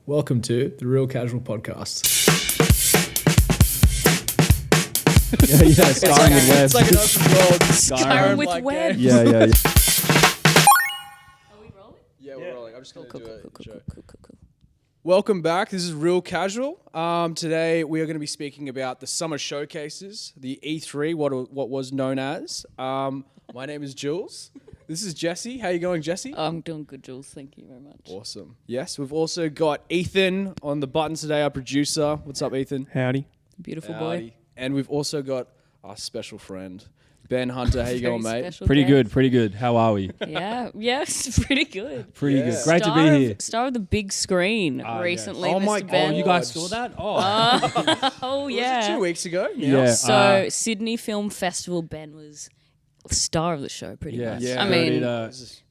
Welcome to the Real Casual Podcast. Yeah, starring with Web. It's like an open world. Skyrim with Web. Yeah. Are we rolling? Yeah, we're rolling. I'm just going to do it. Cool. Welcome back. This is Real Casual. Today we are going to be speaking about the summer showcases, the E3, what was known as. My name is Jules. This is Jesse. How you going, Jesse? I'm doing good, Jules. Thank you very much. Awesome. Yes, we've also got Ethan on the buttons today, our producer. What's up, Ethan? Howdy. Beautiful Howdy. boy. And we've also got our special friend, Ben Hunter. How you Very going, mate? special Pretty guest. good. How are we? Yes, pretty good. Pretty Yeah. good. Great to be here. Star of the big screen recently, Oh Mr. my Ben. God. You guys saw that? Oh. Oh, Was yeah. it 2 weeks ago? Yeah. So, Sydney Film Festival, Ben was star of the show pretty Yeah. much. Yeah. I mean,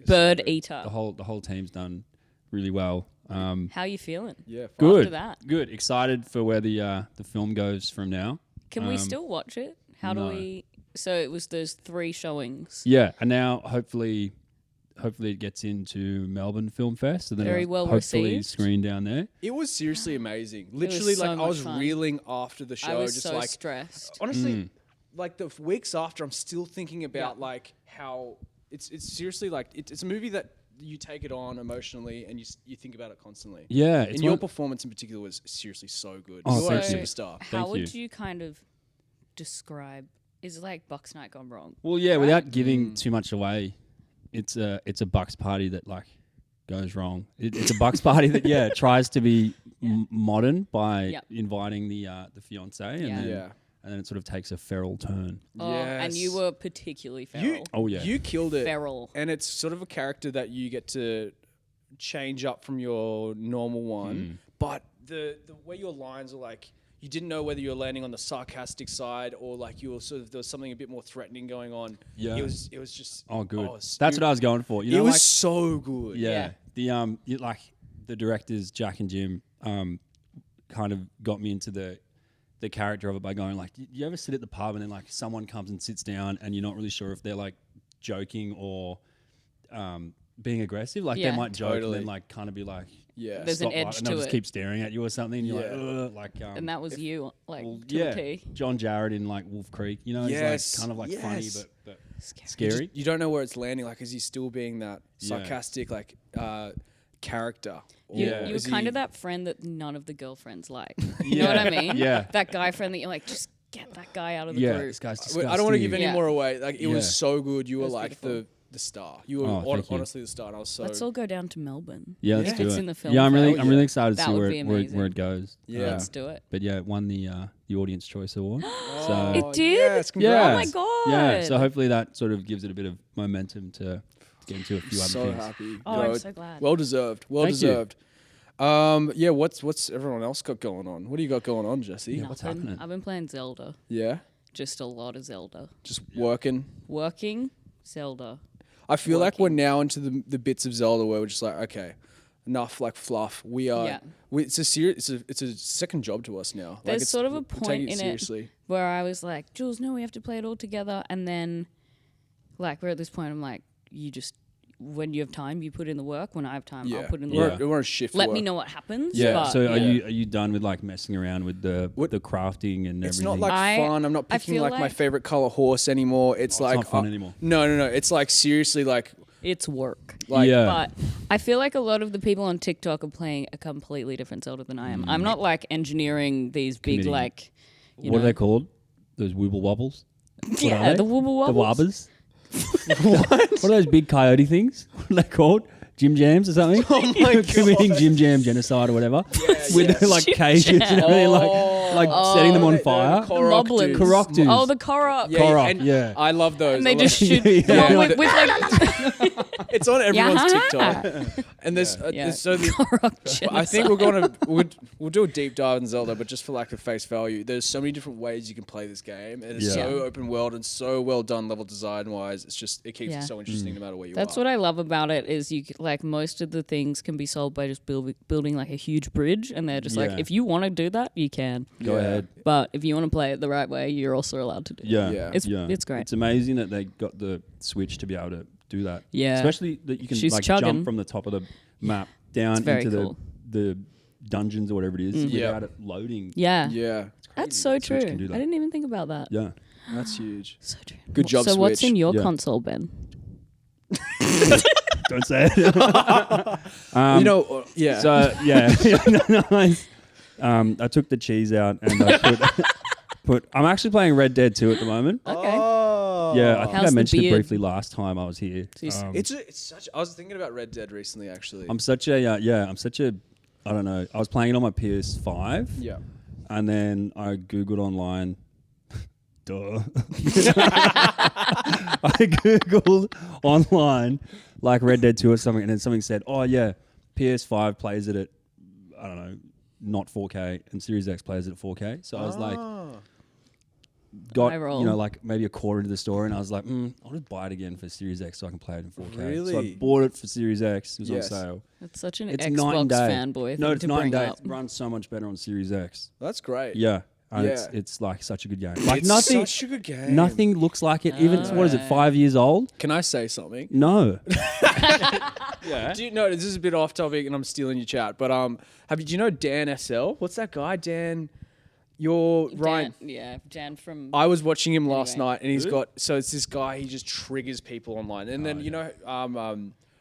Bird Eater. The whole team's done really well. How you feeling? Yeah. Fine. Good. After that. Good. Excited for where the film goes from now. Can we still watch it? How no. do we... So, it was those 3 showings. Yeah, and now hopefully it gets into Melbourne Film Fest, and then Very it'll well hopefully received. screen down there. It was seriously amazing. Literally, so like I much was fun. reeling after the show, I was just so like stressed. honestly, like the weeks after, I'm still thinking about like how it's seriously like it's a movie that you take it on emotionally and you think about it constantly. Yeah, And your performance in particular was seriously so good. Oh, you are a thank you. superstar. How Thank would you kind of describe? Is it like Bucks Night gone wrong? Well, yeah, without giving too much away, it's a Bucks party that like goes wrong. It's a Bucks party that tries to be modern by inviting the fiance, and Yeah. then Yeah. and then it sort of takes a feral turn. Oh, and you Yes. were particularly feral. Oh yeah, You killed it. Feral. And it's sort of a character that you get to change up from your normal one. But the way your lines are like, you didn't know whether you were landing on the sarcastic side or like you were sort of, there was something a bit more threatening going on. Yeah. It was just. Oh, good. oh, That's what I was going for. You know, It was like, so good. yeah. Like the directors Jack and Jim kind of got me into the character of it by going like, you ever sit at the pub and then like someone comes and sits down and you're not really sure if they're like joking or being aggressive. Like Yeah. they might joke Totally. and then like kind of be like, Yeah. There's an stop, like, edge and to they'll just it. keep staring at you or something. And you're Yeah. like, And that was you, like, well, to a T. John Jarrett in like Wolf Creek. You know, Yes, he's like kind of like funny yes. but Scary. scary. You don't know where it's landing. Like, is he still being that Yeah. sarcastic, like, character? You, Yeah. you were is kind he- of that friend that none of the girlfriends like. You know what I mean? Yeah. That guy friend that you're like, just get that guy out of the Yeah, group. this guy's Wait, disgusting. I don't want to give any Yeah. more away. Like, it was Yeah. so good. You were was like beautiful. the star. You were Oh, thank you. honestly the star. And I was so. Let's all go down to Melbourne. Yeah, let's Yeah. do It's it. in the film yeah, I'm festival. really excited to That see would where be it amazing. goes. Yeah. Let's do it. But yeah, it won the Audience Choice Award. Oh, It did? Yes, Yeah. Oh congrats. my god. Yeah, so hopefully that sort of gives it a bit of momentum to get into a few other So things. happy. Oh, I'm so glad. Well deserved. Well Thank you. deserved. Yeah. What's everyone else got going on? What do you got going on, Jesse? Yeah. What's Nothing. happening? I've been playing Zelda. Yeah. Just a lot of Zelda. Just working. Working, Zelda. I feel like we're now into the bits of Zelda where we're just like, okay, enough like fluff. We are. Yeah. It's a it's a second job to us now. There's like sort of a we're taking point in seriously. it where I was like, Jules, no, we have to play it all together. And then, like, we're at this point, I'm like, you just, when you have time, you put in the work. When I have time, I'll put in the We're, work. we're on shift. Let work. me know what happens. Yeah. but, So yeah. are you done with like messing around with the crafting and It's everything? not like fun. I'm not I picking feel like my like- favorite color horse anymore. It's like not fun anymore. No. It's like seriously like It's work. yeah. But I feel like a lot of the people on TikTok are playing a completely different Zelda than I am. I'm not like engineering these big Committing. like, you what know, are they called? Those wibble wobbles? yeah, they? the wobble The wobbles. wabbers? What are those big coyote things? What are they called? Jim jams or something? Oh my God. Committing Jim Jam genocide or whatever. With yes. like cages and everything, like setting them on They're fire. The Korok moblins. dudes. Korok dudes. Oh, the Korok. Yeah, Korok, and yeah. I love those. And they I love- just shoot Yeah. them on Yeah. with like It's on everyone's Yeah. TikTok. And there's yeah. so the, Korok I think we're going to we'll do a deep dive in Zelda, but just for lack of face value, there's so many different ways you can play this game, and it's Yeah. so open world and so well done level design wise. It's just it keeps Yeah. it so interesting no matter where you That's are. what I love about it is like most of the things can be solved by just building like a huge bridge, and they're just like, Yeah. if you want to do that, you can. Go Yeah. ahead. But if you want to play it the right way, you're also allowed to do. Yeah. Yeah. It's great. It's amazing that they got the Switch to be able to do that. Yeah. Especially that you can She's like chugging. jump from the top of the map down It's very into cool. the dungeons or whatever it is without it loading. Yeah. Yeah. That's so true. Switch can do that. I didn't even think about that. Yeah. That's huge. So true. Good job, So what's Switch. in your Yeah. console, Ben? Don't say it. You know, yeah. So yeah, I took the cheese out and I put. I'm actually playing Red Dead 2 at the moment. Okay. Oh. Yeah, I think How's I the mentioned it beard? briefly last time I was here. It's such. I was thinking about Red Dead recently, actually. I'm such a I don't know. I was playing it on my PS5. Yeah. And then I Googled online. Duh. I Googled online like Red Dead 2 or something, and then something said, oh yeah, PS5 plays it at, I don't know, not 4K, and Series X plays it at 4K. So I was like, got, Eye roll. you know, like maybe a quarter into the story, and I was like, I'll just buy it again for Series X so I can play it in 4K. So I Really? bought it for Series X. It was Yes. on sale. That's such an It's night and Xbox day. fanboy No, thing it's to night and bring day. up. It runs so much better on Series X. That's great. Yeah. And Yeah. it's like such a good game. Like It's nothing, such a good game. nothing looks like it. Even what is it? 5 years old? Can I say something? No. Yeah. Do you know, this is a bit off topic and I'm stealing your chat, but do you know Dan SL? What's that guy? Dan, you're right. Dan from... I was watching him last Anyway. night and he's got, so it's this guy, he just triggers people online. And then, you know,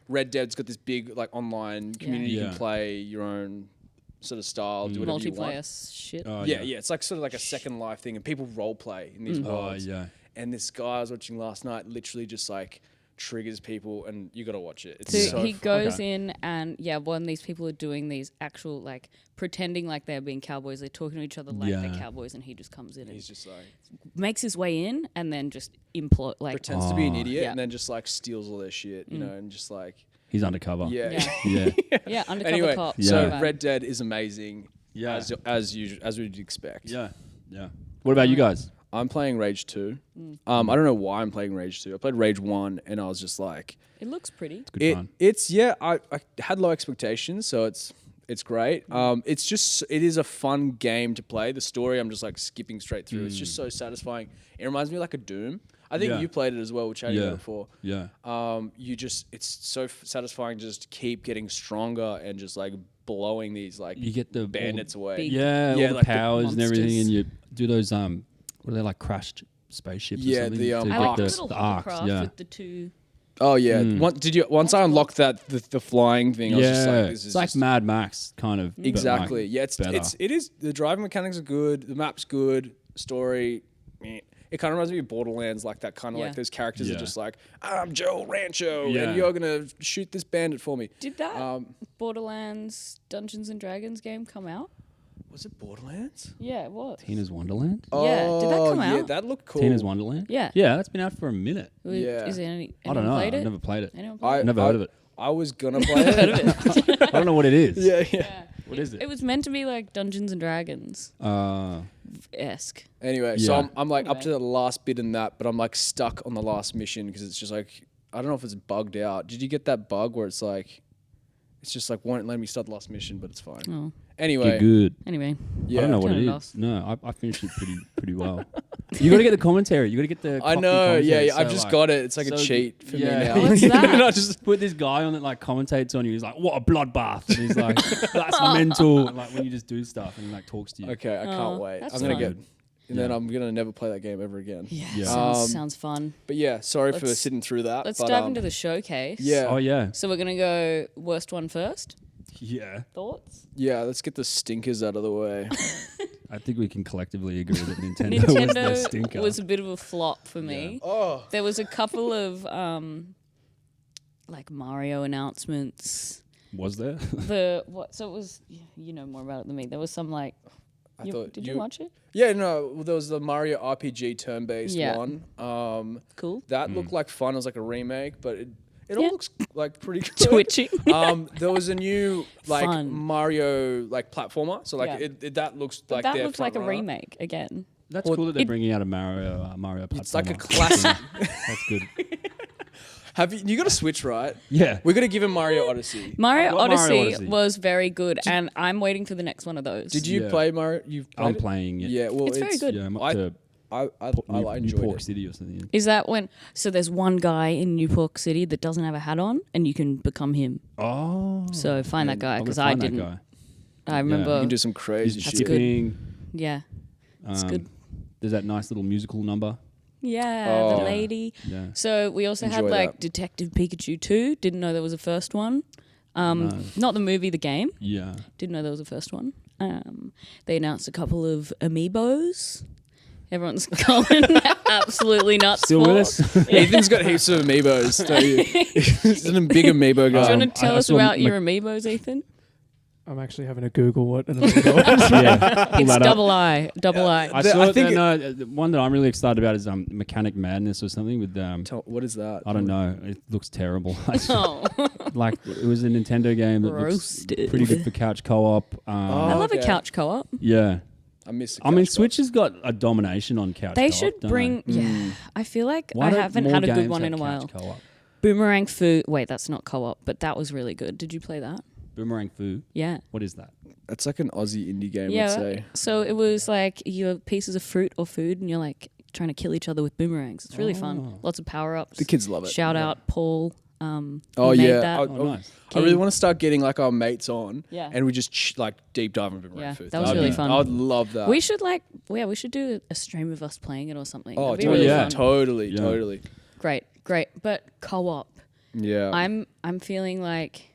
Red Dead's got this big like online community. You Yeah. can play your own sort of style, do whatever you want. multiplayer shit. Oh, Yeah, it's like sort of like a Second Life thing, and people role play in these Oh, worlds. yeah. And this guy I was watching last night literally just like triggers people, and you got to watch it. It's So so he fun. goes in and when these people are doing these actual like pretending like they're being cowboys, they're talking to each other like they're Yeah. cowboys, and he just comes in He's and just like makes his way in and then just implode like pretends to be an idiot, Yeah. and then just like steals all their shit, you know, and just like He's undercover. yeah. Yeah. Yeah. yeah, undercover Anyway, cop. so Yeah. Red Dead is amazing. Yeah. as usual, as we'd expect. Yeah. Yeah. What about you guys? I'm playing Rage 2. I don't know why I'm playing Rage 2. I played Rage 1 and I was just like, It looks pretty. Good fun. I had low expectations, so it's great. It is a fun game to play. The story I'm just like skipping straight through. It's just so satisfying. It reminds me of like a Doom. I think Yeah. you played it as well, which I Yeah. did before. Yeah. It's so satisfying to just keep getting stronger and just like blowing these like You get the bandits away. big- Yeah, Yeah, all like the the powers and everything, monsters. and you do those what are they, like crashed spaceships? Yeah, or something the, to I I get like the arcs. little the arcs. hovercraft Yeah, with the two. Oh yeah. Once I unlocked that the flying thing, I was just like, this is it's like just Mad Max kind of. but, like, exactly. Yeah, better. it is the driving mechanics are good, the map's good, story. It kind of reminds me of Borderlands, like that kind of Yeah. like those characters are Yeah. just like, I'm Joe Rancho, Yeah. and you're gonna shoot this bandit for me. Did that Borderlands Dungeons and Dragons game come out? Was it Borderlands? Yeah, it was. Tina's Wonderland. Yeah, did that come Yeah, out? that looked cool. Tina's Wonderland. Yeah. Yeah, that's been out for a minute. Yeah. Is there any? I don't know. Played I've it? never played it. Anyone played it? Never heard of it. I was gonna play it. I don't know what it is. yeah. Yeah. What is it? It was meant to be like Dungeons and Dragons esque. Anyway, so Yeah. I'm like up Anyway. to the last bit in that, but I'm like stuck on the last mission because it's just like I don't know if it's bugged out. Did you get that bug where it's like it's just like won't let me start the last mission, but it's fine. Oh. Anyway, You're good. Anyway, yeah. I don't know what Turn it it is. off. No, I finished it pretty well. You got to get the commentary. You got to get the. I copy know, commentary. yeah, I've So, just like, got it. It's like a so cheat for yeah. me now. What's You know, that? I just Put this guy on that like commentates on you. He's like, "What a bloodbath!" And he's like, "That's mental." And, like when you just do stuff and he, like talks to you. okay. I can't Oh, wait. that's I'm gonna fun. get, and then Yeah. I'm gonna never play that game ever again. yeah, Yeah. sounds fun. But yeah, sorry for Let's- sitting through that. Let's but, dive into the showcase. Yeah, Oh yeah, So we're gonna go worst one first. yeah. Thoughts? yeah. Let's get the stinkers out of the way. I think we can collectively agree that Nintendo, was the Nintendo stinker. was a bit of a flop for me. Oh, There was a couple of like Mario announcements. Was there? So it was. You know more about it than me. There was some like. I thought Did you watch it? Yeah, no. Well, there was the Mario RPG turn-based Yeah. one. Cool. That looked like fun. It was like a remake, but it all Yeah. looks like pretty good. Twitching. There was a new like Fun. Mario like platformer. So like Yeah. that looks like that their looks like a front runner. remake again. That's Well, cool that they're it- bringing out a Mario It's like a platformer. classic. That's good. Have you got a Switch, right? Yeah. We're gonna give him Mario Odyssey. Mario got Mario Odyssey, Odyssey. was very good, and I'm waiting for the next one of those. Did you Yeah. play Mario? You've played I'm it? playing it. Yeah, well, It's very good. Yeah, I'm up I- to I New enjoyed Pork it. City or something. Is that when? So there's one guy in Newport City that doesn't have a hat on, and you can become him. Oh. So find that guy I'm because gonna I find that didn't. guy. I remember. You can do some crazy That's shit. good. Skipping. Yeah, it's good. There's that nice little musical number. Yeah, the lady. Yeah. So we also had Enjoy like that. Detective Pikachu 2. Didn't know there was a first one. Not the movie, the game. Yeah. Didn't know there was a first one. They announced a couple of amiibos. Everyone's going absolutely nuts. Still for. with us? Ethan's got heaps of amiibos, don't you? He's a big amiibo Do you guy. want to tell I us saw about your amiibos, Ethan? I'm actually having to Google what an amiibo is. Yeah. Pull It's that up. double I. I The- saw I it. think The one that I'm really excited about is Mechanic Madness or something with What is that? I don't know. It looks terrible. Oh, Like it was a Nintendo game that looks roasted. pretty good for couch co-op. I love a okay. couch co-op. Yeah. I miss. I mean, Switch has got a domination on couch They co-op, should don't bring. they? Yeah, I feel like Why I don't haven't more had a good games one in a have while. couch co-op? Boomerang Fu. Wait, that's not co-op, but that was really good. Did you play that? Boomerang Fu. Yeah. What is that? That's like an Aussie indie game, Yeah. I'd say. So it was like you have pieces of fruit or food, and you're like trying to kill each other with boomerangs. It's really fun. Oh. Lots of power ups. The kids love it. Shout out Paul. Oh who made yeah, that. Oh, nice. I really want to start getting like our mates on, Yeah. and we just like deep dive into Boomerang Yeah, Food. that was That'd really be- fun. I would love that. We should we should do a stream of us playing it or something. Oh, That'd be totally, really yeah. fun. totally, Yeah. totally. Great. But co-op. Yeah. I'm feeling like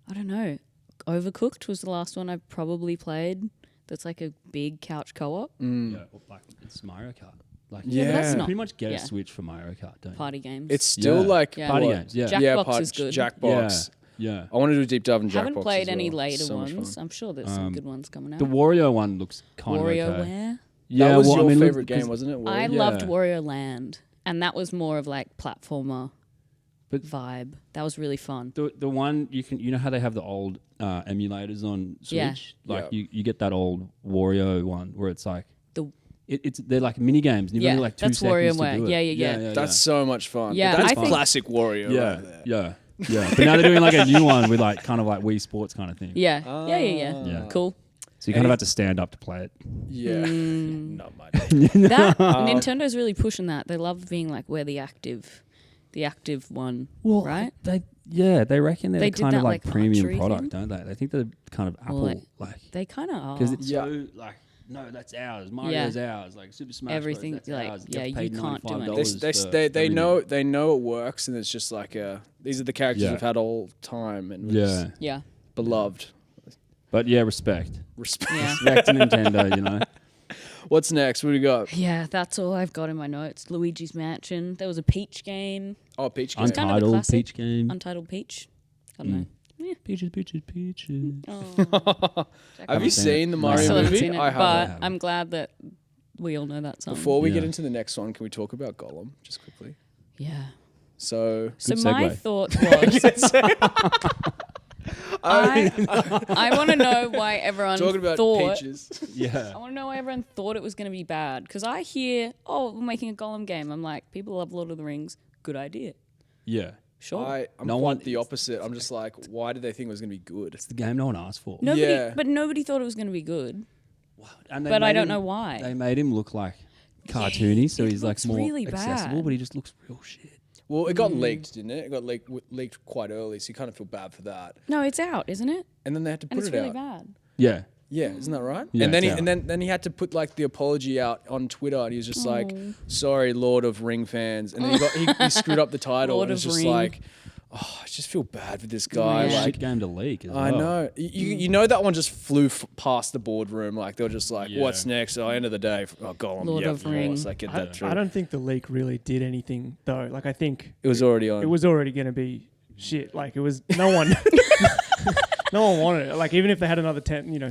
I don't know. Overcooked was the last one I probably played. That's like a big couch co-op Yeah. Well, like it's Mario Kart. Like Yeah, but that's you not- pretty much get yeah. a Switch for Mario Kart, don't you? party games. It's still Yeah. like Yeah. Party what? games. Yeah. Jackbox is good. Jackbox. Yeah. I want to do a deep dive in Jackbox. Haven't played as any well. later So much ones. fun. I'm sure there's some good ones coming out. The Wario one looks kind of okay. WarioWare. Yeah, that was well, your I mean, look, favorite game, 'cause wasn't it? I Wario? loved Yeah. Wario Land, and that was more of like platformer But- vibe. That was really fun. The one you know how they have the old emulators on Switch? Yeah. Like Yeah. you get that old Wario one where it's like The- they're like mini games. And you've Yeah, only like 2 that's seconds to WarioWare. do it. Yeah. That's so much fun. Yeah, that's I think- classic Wario. yeah, right there. yeah. But now they're doing like a new one with like kind of like Wii Sports kind of thing. Yeah. Yeah. Yeah. Cool. So you kind of have to stand up to play it. Yeah. Mm. Not much. That Nintendo's really pushing that. They love being like we're the active one, right? They reckon they're They the did kind that, of like like, premium luxury product, thing. don't they? They think they're kind of Apple, Well, like They kind of are. because it's Yeah. so like no, that's ours. Mario's ours. Like Super Smash Everything, Bros. That's like, ours. yeah, You've you paid can't do $95 anything. They, for they everything. know it works, and it's just like these are the characters Yeah. we've had all time, and we're just Yeah. beloved. But yeah, respect. Respect. Yeah. Respect to Nintendo, you know. What's next? What do we got? Yeah, that's all I've got in my notes. Luigi's Mansion. There was a Peach game. Oh, Peach game. kind of a Untitled classic. Peach game. Untitled Peach. I don't know. Peaches, peaches, peaches. Oh. Have you Haven't seen seen it. the No. I Mario still haven't movie? seen it, I but haven't. I'm glad that we all know that song. Before we get Yeah. into the next one, can we talk about Gollum just quickly? Yeah. So So Good my segue. thought was, I want to know why everyone talking about thought. peaches. Yeah. I want to know why everyone thought it was going to be bad because I hear, oh, we're making a Gollum game. I'm like, people love Lord of the Rings. Good idea. Yeah. Sure. I'm No quite one- the opposite. I'm just like, why did they think it was going to be good? It's the game no one asked for. Yeah. But nobody thought it was going to be good. And they But I made don't him- know why. They made him look like cartoony, so it he's like looks more really accessible, bad. but he just looks real shit. Well, it got leaked, didn't it? It got leaked quite early, so you kind of feel bad for that. No, it's out, isn't it? And then they had to And put it's it really out. bad. Yeah. Yeah, isn't that right? Yeah, and then it's he out. then he had to put like the apology out on Twitter, and he was just like, "Sorry, Lord of Ring fans," and then he screwed up the title, Lord and it's of just Ring. like, oh, I just feel bad for this guy. Yeah. Like, Shit game to leak as I well. know, you know that one just flew past the boardroom. Like they were just like, Yeah. "What's next?" Oh, end of the day, oh, Gollum, Lord yeah, of Ring. course, I get that through. I don't think the leak really did anything though. Like I think It was already on. it was already going to be shit. Like it was no one. No one wanted it. Like even if they had another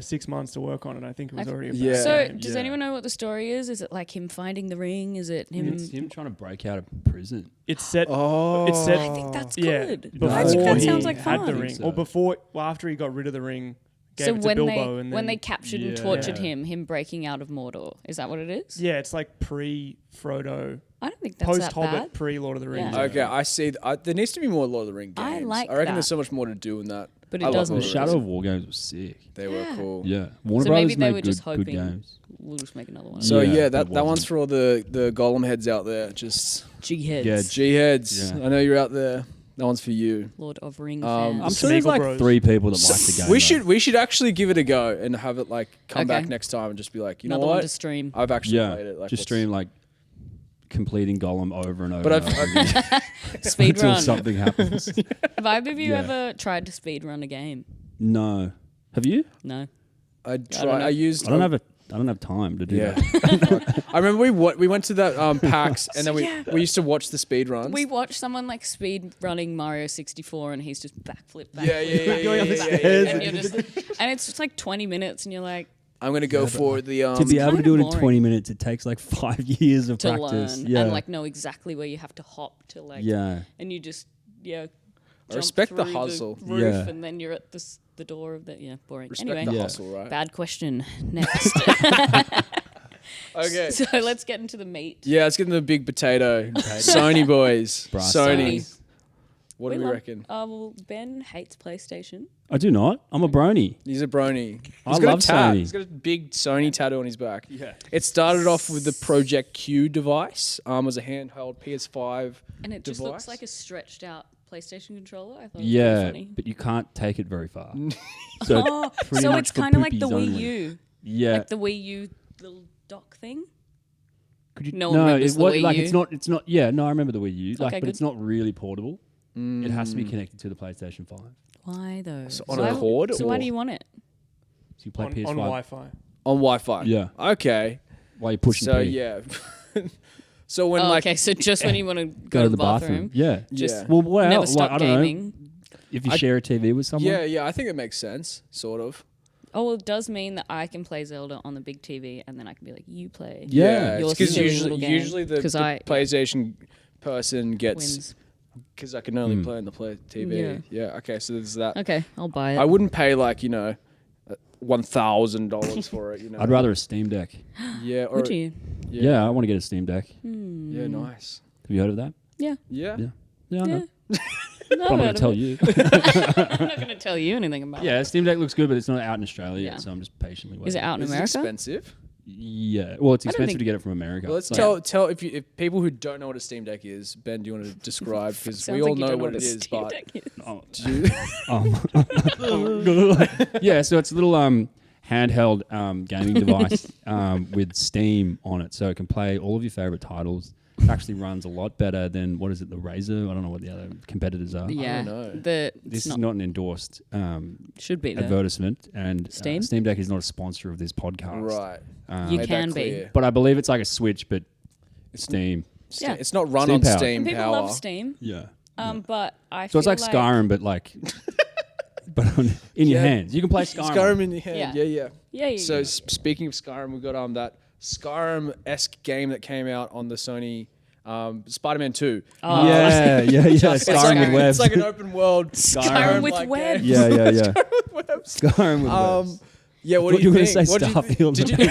6 months to work on it, I think it was already a bad Yeah. So, game. does Yeah. anyone know what the story is? Is it like him finding the ring? Is it him? It's him trying to break out of prison. It's set. Oh, It's set. I think that's Yeah, good. before I think that he sounds like had fun. the I ring, think or so. before, after he got rid of the ring, gave So it to when Bilbo, they and when then they captured and Yeah. tortured him breaking out of Mordor, is that what it is? yeah, it's like pre Frodo, I don't think that's post that Hobbit, bad. pre Lord of the Rings. Yeah. Okay, I see. There needs to be more Lord of the Ring games. I like reckon that. there's so much more to do in that. But I it love doesn't. Lord The of the Shadow Rings. of War games were sick. They were cool. Yeah. Warner So Brothers maybe they made were just good hoping. games. We'll just make another one. So Yeah, yeah, but that it one's wasn't. for all the Gollum heads out there. Just G heads. Yeah, G heads. Yeah. I know you're out there. That one's for you. Lord of Ring I'm fans. I'm sure there's Smeagol like Bros. 3 people that like the game. We should actually give it a go and have it like come Okay. back next time and just be like, you Another know one what? to stream. I've actually Yeah, played it. Like, just what's- stream like completing Gollum over and over. But and over again Speed until run. something happens. Have either of you Yeah. ever tried to speed run a game? No, have you? No. I don't tried. know. I used. I don't have time to do Yeah. that. I remember we went to that PAX and then we used to watch the speed runs. We watched someone like speed running Mario 64 and he's just backflip. Yeah. Going up the yeah. stairs And, you're just, and it's just like 20 minutes and you're like, I'm gonna go for the To be able to kinda do it in boring. 20 minutes, it takes like 5 years of to practice. learn Yeah, and like know exactly where you have to hop to like, yeah. and you just, jump respect the through hustle. roof Yeah. and then you're at the door of the, boring. Respect Anyway, the Yeah. hustle, right? bad question. Next. Okay. So let's get into the meat. Yeah, let's get into the big potato. Sony boys. Brass Sony. tacks. What do we love- reckon? Well, Ben hates PlayStation. I do not. I'm a brony. He's a brony. I He's got love a tat. Sony. He's got a big Sony tattoo on his back. Yeah. It started off with the Project Q device. Was a handheld PS5 And it just device. looks like a stretched out PlayStation controller. I thought it was Yeah, really funny. but you can't take it very far. So, Oh, pretty so much it's for kind of like the poopies Wii only. U. Yeah. Like the Wii U little dock thing. Could you, No one remembers the Wii like U. it's not. Yeah, no, I remember the Wii U. Like, Okay, but good. it's not really portable. It has to be connected to the PlayStation 5. Why though? So on a cord So why or- do you want it? So you play on PS5 Wi-Fi. On Wi-Fi. Yeah. Okay. while you're pushing. So P. yeah. So when Oh, like okay, so just when you want to Go to the bathroom. Yeah. Just Yeah. Well, what never else? stop Like, I don't gaming. know. If you share a TV with someone. yeah, I think it makes sense, sort of. Oh, well, it does mean that I can play Zelda on the big TV, and then I can be like, "You play." Yeah. Your because silly usually little game. usually the 'Cause I PlayStation person gets wins. because I can only play on the play TV. Yeah. Okay. So there's that. Okay, I'll buy it. I wouldn't pay like $1,000 for it. I'd rather a Steam Deck. Yeah. Or Would you? Yeah, I want to get a Steam Deck. Yeah. Nice. Have you heard of that? Yeah. Yeah. Yeah. Yeah, I Yeah. know. No, But I'm going to tell you. I'm not going to tell you anything about it. Yeah, Steam Deck looks good, but it's not out in Australia Yeah. yet, so I'm just patiently waiting. Is it out in Is it America? expensive? Yeah. Well, it's I don't expensive think- to get it from America. Well, let's So- tell if people who don't know what a Steam Deck is, Ben, do you want to describe? Because Sounds we all like you know don't what a it is, Steam but Deck is. Oh, do you- yeah, so it's a little handheld gaming device with Steam on it, so it can play all of your favorite titles. It actually runs a lot better than what is it, the Razer? I don't know what the other competitors are. Yeah, know. this This is not an endorsed should be there. advertisement, and Steam? Steam Deck is not a sponsor of this podcast. right. You Made that can be. clear. But I believe it's like a Switch, but Steam. Yeah. It's not run Steam on power. Steam And people power. love Steam, Yeah. but I So feel it's like Skyrim, but but in your Yeah. hands. You can play Skyrim. Skyrim in your hand. Yeah. Yeah. Yeah. So speaking of Skyrim, we got that Skyrim-esque game that came out on the Sony Spider-Man 2. Oh. Yeah. It's Skyrim like, with webs. it's like an open world Skyrim with like webs. game. yeah. Skyrim with Skyrim with webs. Yeah, what Thought do you you were gonna think? say What did you Starfield. Did you, did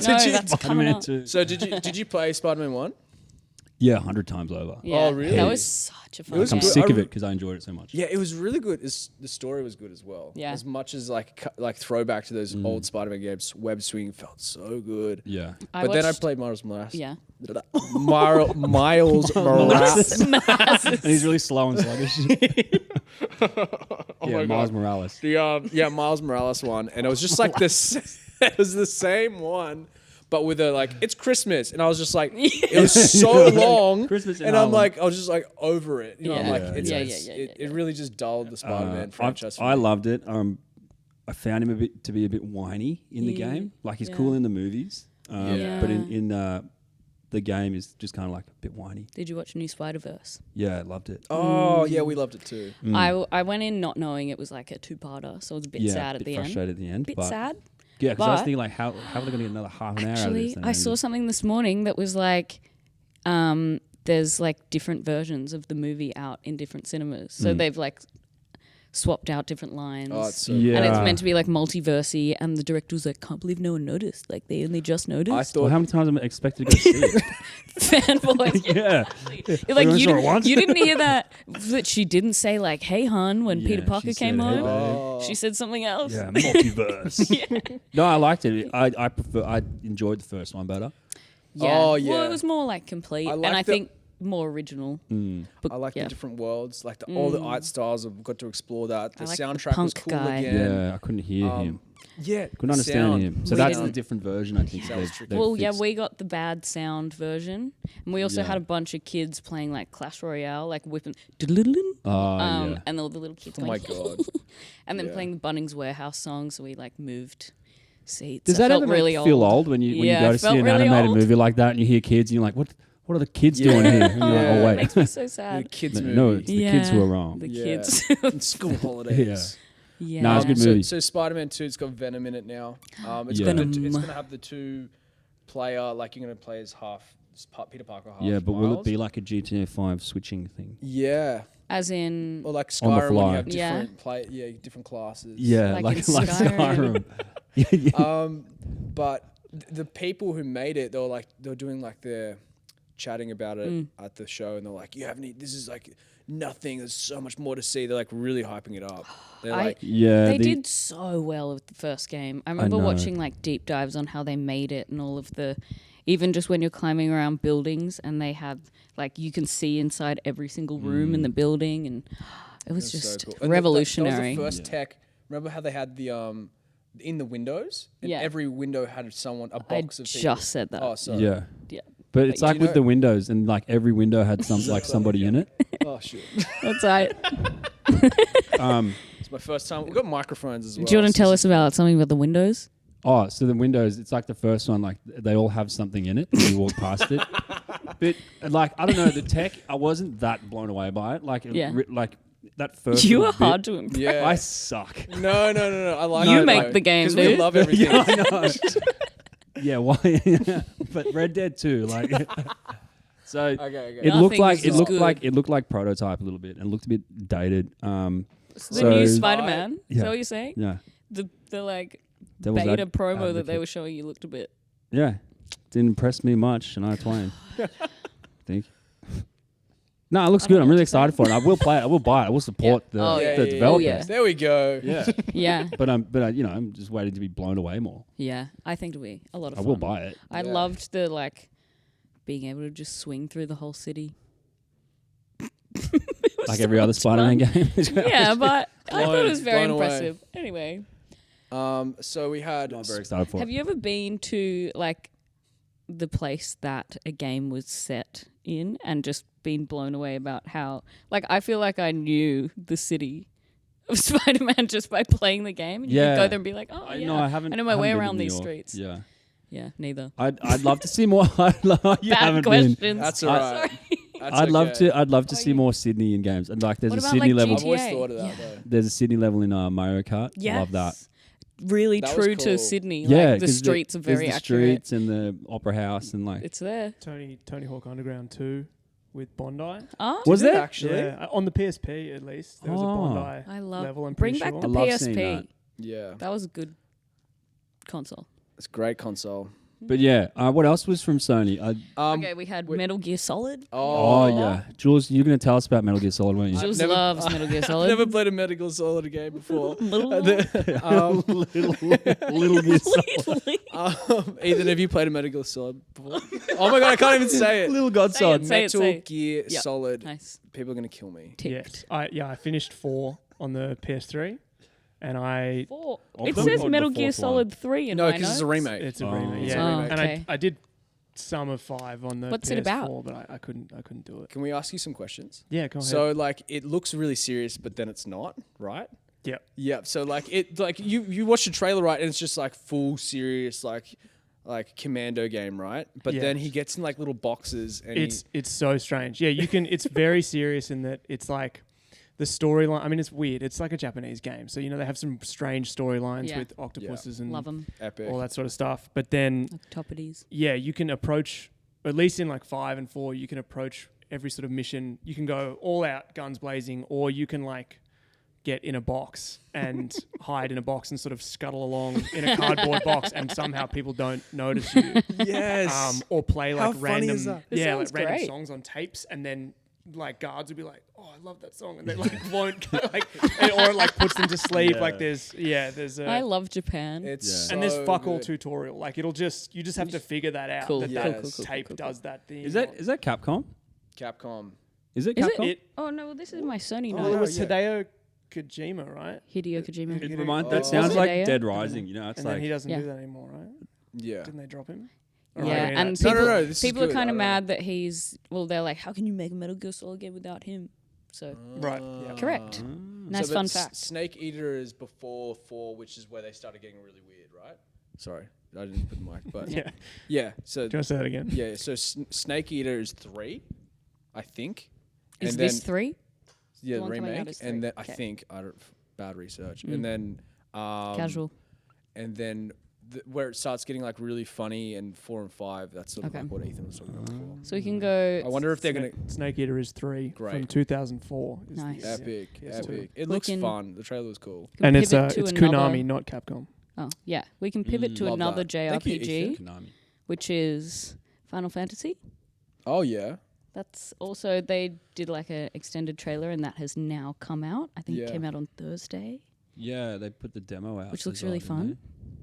No, you- that's coming Spider-Man up. 2. so did you play Spider-Man 1? Yeah, 100 times over. Yeah. Oh, really? That was such a fun was I'm game. good. sick I of re- it because I enjoyed it so much. Yeah, it was really good. The story was good as well. Yeah. As much as like throwback to those old Spider-Man games, web swinging felt so good. Yeah. But then I played Miles Morales. Yeah. Miles Morales. And he's really slow and sluggish. Oh my Miles God. Morales. The Miles Morales one, and it was just like this. It was the same one, but with it's Christmas, and I was just like, it was so long, Christmas in and I'm Harlem. like, I was just like over it. You know, I'm Yeah. like, Yeah. it really just dulled the Spider-Man franchise. for I me. loved it. I found him to be a bit whiny in the Yeah. game. Like he's Yeah. cool in the movies, Yeah. but in the game is just kind of like a bit whiny. Did you watch New Spider-Verse? Yeah, I loved it. Oh yeah, we loved it too. I went in not knowing it was like a two-parter, so I was a bit yeah, sad a at bit the end. frustrated at the end. Bit but sad. Yeah, because I was but- thinking like, how are they going to get another half an hour out of Actually, this? I saw something this morning that was like, there's like different versions of the movie out in different cinemas. So they've like swapped out different lines. Oh, it's so Yeah. And it's meant to be like multiversey, and the director was like, can't believe no one noticed. Like, they only just noticed. I Well, thought how many times am I expected to go see it? Fanboys. Yeah. Like, Everyone saw it once. you didn't hear that she didn't say like, hey, hun, when Yeah, Peter Parker she came said, "Hey, home. babe." Oh. She said something else. Yeah, multiverse. No, I liked it. I enjoyed the first one better. Oh, yeah. Well, it was more like complete. I And like I the- think more original. But I like the different worlds, like all the art styles. I've got to explore that. The I like the soundtrack was punk cool guy. again. Yeah, I couldn't hear him. Yeah, Couldn't understand him. So We that's didn't- the different version, I think. Sounds they've- tricky. they've Well, yeah, fixed. we got the bad sound version, and we also Yeah. had a bunch of kids playing like Clash Royale, like whipping, Yeah. and all the little kids Oh my going, god. and then Yeah. playing the Bunnings Warehouse song. So we like moved seats. Does I that felt ever make really you feel old. old when you Yeah, go it to see felt an really animated old. movie like that and you hear kids and you're like, what are the kids doing here? And you're like, Yeah. oh, It wait. makes me so The sad. kids movie. No, it's the kids who are wrong. The Yeah. kids. And school holidays. Yeah. No, it's a good movie. So Spider-Man 2, it's got Venom in it now. It's Yeah. got Venom. it's gonna have the two player, like you're gonna play as Peter Parker, half Yeah, but will Miles. it be like a GTA 5 switching thing? Yeah, As in, or like On the Skyrim when fly. you have Yeah. different different classes. Yeah, Like like in Skyrim. Skyrim. yeah. But the people who made it, they were doing like their chatting about it at the show, and they're like, "You haven't. This is like nothing. There's so much more to see." They're like really hyping it up. They're like, Yeah, they did so well with the first game. I remember know. watching like deep dives on how they made it and all of the, even just when you're climbing around buildings and they have like you can see inside every single room in the building, and it was That's so just cool. And revolutionary. that was the first tech. Remember how they had the in the windows? And Yeah. every window had I box of people. just said that. Oh, sorry. Yeah. Yeah, But it's Do like you with know- the windows, and like every window had somebody in it. Oh shit! that's right. It's my first time. We've got microphones as well. Do you want to so tell this us about something about the windows? Oh, so the windows, it's like the first one, like they all have something in it when you walk past it. But like, I don't know, the tech, I wasn't that blown away by it. Like, Yeah. like that first You little are hard bit, to impress. Yeah. I suck. No. I like You it, make though, the game, 'cause we dude. love everything. Yeah, I know. Yeah, why? But Red Dead 2, like. So Okay. it looked Nothing like was it looked good. like it looked like prototype a little bit and looked a bit dated. The So- new Spider-Man. Is Yeah. that what you're saying? Yeah, The like Devil's beta promo that they advocate. were showing you looked a bit. Yeah, didn't impress me much, and I Twain. I think. No, it looks I good. don't I'm know really what to say. excited for it. I will play it. I will buy it. I will support Yeah. the, Oh, yeah, the yeah, developers. yeah. There we go. Yeah, Yeah, but I'm just waiting to be blown away more. yeah. I think it'll be a lot of I fun. will buy it. I Yeah. loved the like being able to just swing through the whole city. Like so every other much Spider-Man fun. game. Yeah, but I thought it was very blown away. impressive. Anyway, So we had. I'm very excited for have it. you ever been to like the place that a game was set in and just been blown away about how like I feel like I knew the city of Spider-Man just by playing the game, and you Yeah. could go there and be like, oh yeah, No, I haven't. I know my way haven't been around to New these York. streets. Yeah, Yeah, neither. I'd love to see more. You Bad haven't questions. been. That's all right. Sorry. That's I'd love okay. to Oh, see you- more Sydney in games. And like, there's What a about, Sydney like, level. I've always GTA? thought of that Yeah. though. There's a Sydney level in Mario Kart. Yes. Love that. Really That was true to cool. Sydney. Yeah, Like the 'cause streets are there's very the accurate. streets and the opera house and like. It's there. Tony Hawk Underground 2 with Bondi. Oh, Was Is it there? actually? Yeah, on the PSP at least. There was a Oh. Bondi I love. level. I'm Bring pretty back sure. the I love seeing PSP. that. Yeah, That was a good console. it's a great console. But yeah, what else was from Sony? Okay, we had wait. Metal Gear Solid. Oh yeah, Jules, you're gonna tell us about Metal Gear Solid, weren't you? Jules never- loves Metal Gear I've Solid. never played a Medical Solid game before. Little Little Gear Solid. Ethan, have you played a Medical Solid before? Oh my god, I can't even say it. Little God Say Solid. it, say it, Metal say it. Gear Yep. Solid. Nice. People are gonna kill me. Ticked. I finished 4 on the PS3, and I 4. Of It them says or the Metal Gear fourth one? Solid 3 in No, my because it's a notes. remake. it's a Oh. remake. It's a Yeah, remake. and okay. I did some of 5 on the What's PS4, it about? but I couldn't do it. Can we ask you some questions? Yeah, go ahead. So like it looks really serious, but then it's not, right? yeah, Yeah. So like you watch the trailer, right, and it's just like full serious like commando game, right? But Yeah. then he gets in like little boxes and it's so strange. Yeah, you can. It's very serious in that it's like the storyline. I mean, it's weird. It's like a Japanese game, so they have some strange storylines Yeah. with octopuses and Love them. epic. all that sort of stuff. But then, Octopodes. yeah, you can approach, at least in like 5 and 4, you can approach every sort of mission. You can go all out, guns blazing, or you can like get in a box and hide in a box and sort of scuttle along in a cardboard box, and somehow people don't notice you. Yes. Or play How like funny random, is that? This yeah, like sounds random great. songs on tapes, and then like guards would be like, "Oh, I love that song," and they like won't like, or it like puts them to sleep. Yeah. Like there's I love Japan. It's Yeah. so and there's fuck all good. tutorial. Like you just have to figure that out. Cool, that cool, that cool, cool, tape cool, cool. does that thing. Is that Capcom? Capcom. Is it Is Capcom? it? Oh no, well, this is my Sony Oh, note. it was yeah. Hideo Kojima, right? Hideo Kojima. It Oh. that sounds like Hideo? Dead Rising. You know, it's And like then he doesn't Yeah. do that anymore, right? Yeah. Didn't they drop him? Yeah, Or maybe and that's- No, people, no, this is people are good. kind I of don't know. mad that he's. Well, they're like, how can you make a Metal Gear Solid game without him? So Right, yeah. correct. Nice So fun but fact. Snake Eater is before 4, which is where they started getting really weird, right? Sorry, I didn't put the mic, but Yeah. yeah. So Do you want to say that again? yeah, so Snake Eater is 3, I think. Is And this then- 3? Yeah, the one coming out remake, is and 3? then Okay. I think I don't bad research, Mm. and then Casual. and then where it starts getting like really funny, and 4 and 5. That's sort of Okay. like what Ethan was talking about before. So we can go. I wonder if they're gonna Snake Eater is 3 from Great. 2004. is the- Nice. yeah. epic, Yes, epic. too. It We looks can- fun. The trailer was cool. can And it's pivot to it's another- Konami, not Capcom. Oh yeah, we can pivot to Love another that. Thank you, JRPG, Ethan. Konami. which is Final Fantasy. Oh yeah, That's also they did like a extended trailer, and that has now come out. I think Yeah. it came out on Thursday, Yeah, they put the demo out, which looks as well, really didn't fun. they?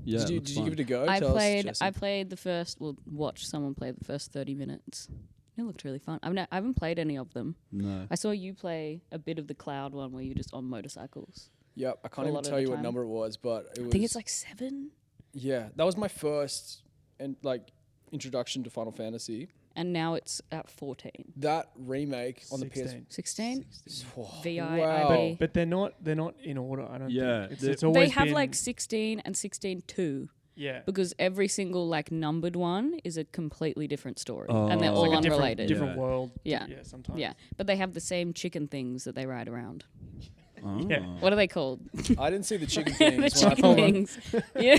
Yeah, did it you looks give fun. it a go? I Tell us, played. Jesse. I played the first. Well, watched someone play the first 30 minutes. It looked really fun. I haven't played any of them. No. I saw you play a bit of the cloud one where you're just on motorcycles. Yep, I a can't even lot of tell the you what time. number it was, but it was. I think it's like 7, yeah, that was my first and like introduction to Final Fantasy. and now it's at 14, That remake on the 16. 16. 16. Wow. VIIB. But they're not in order. I don't Yeah, think. the- It's always They have been, like 16 and 16-2 yeah. because every single like numbered one is a completely different story, and they're Oh. all It's like a unrelated. different Yeah. world. Yeah. Yeah, sometimes. Yeah, but they have the same chicken things that they ride around. Oh. Yeah. What are they called? I didn't see the chicken the things. when I chicken told him. things. Yeah,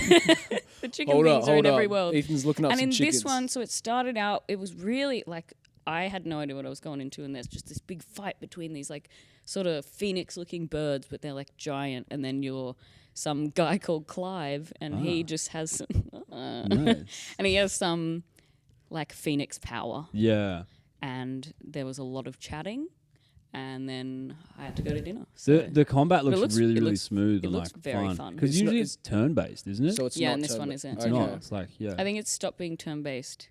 the chicken Hold things up, are in hold every up. world. Ethan's looking up And some in chickens. this one, so it started out, it was really like I had no idea what I was going into, and there's just this big fight between these like sort of phoenix-looking birds, but they're like giant, and then you're some guy called Clive, and he just has some, Nice. and he has some like phoenix power, Yeah. and there was a lot of chatting, and then I had to go to dinner. The combat looks, looks- really it really looks- smooth it and looks like very fun. Because It's not- usually it's turn based, isn't it? So it's Yeah, not and this turn- one isn't. It's Okay. not. It's like yeah. I think it's stopped being turn-based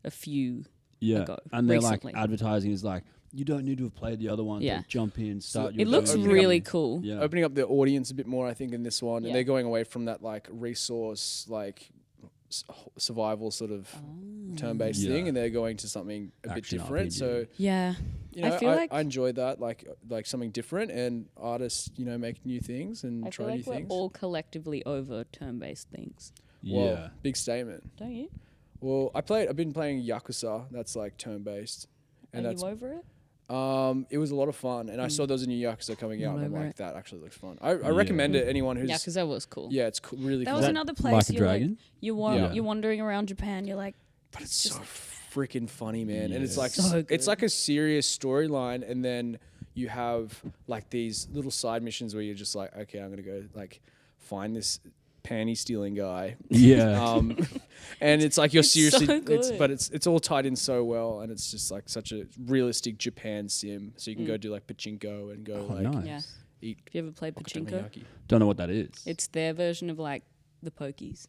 a few. Yeah, ago, and they're recently. like advertising is like you don't need to have played the other one. Yeah. So jump in, start. your It looks journey. really cool. Yeah, Opening up the audience a bit more, I think, in this one, Yeah. and they're going away from that like resource, like survival sort of turn-based Yeah. thing, and they're going to something a bit Action different. RPG. So Yeah. you know, I feel like- I enjoyed that, like something different, and artists, you know, make new things and I try feel new like we're things. all collectively over turn-based things, Well, yeah. big statement. don't you? Well, I've been playing Yakuza. That's like turn-based, and Are that's you over it? it was a lot of fun, and I saw there was a new Yakuza coming out, Not and I'm over like, it. that actually looks fun. I recommend it. Anyone who's Yeah, because that was cool. yeah, it's really That cool. was that another like place a you're like, dragon? Yeah. you're wandering around Japan. You're like, But it's so freaking funny, man. And it's Yeah. like So it's good. like a serious storyline, and then you have like these little side missions where you're just like, okay, I'm gonna go like find this panty stealing guy. Yeah. And it's like you're It's seriously, so good. but it's all tied in so well, and it's just like such a realistic Japan sim. So you can go do like pachinko and go Oh, like nice. yeah. eat Have you ever played pachinko? okonomiyaki. Don't know what that is. It's their version of like the pokies,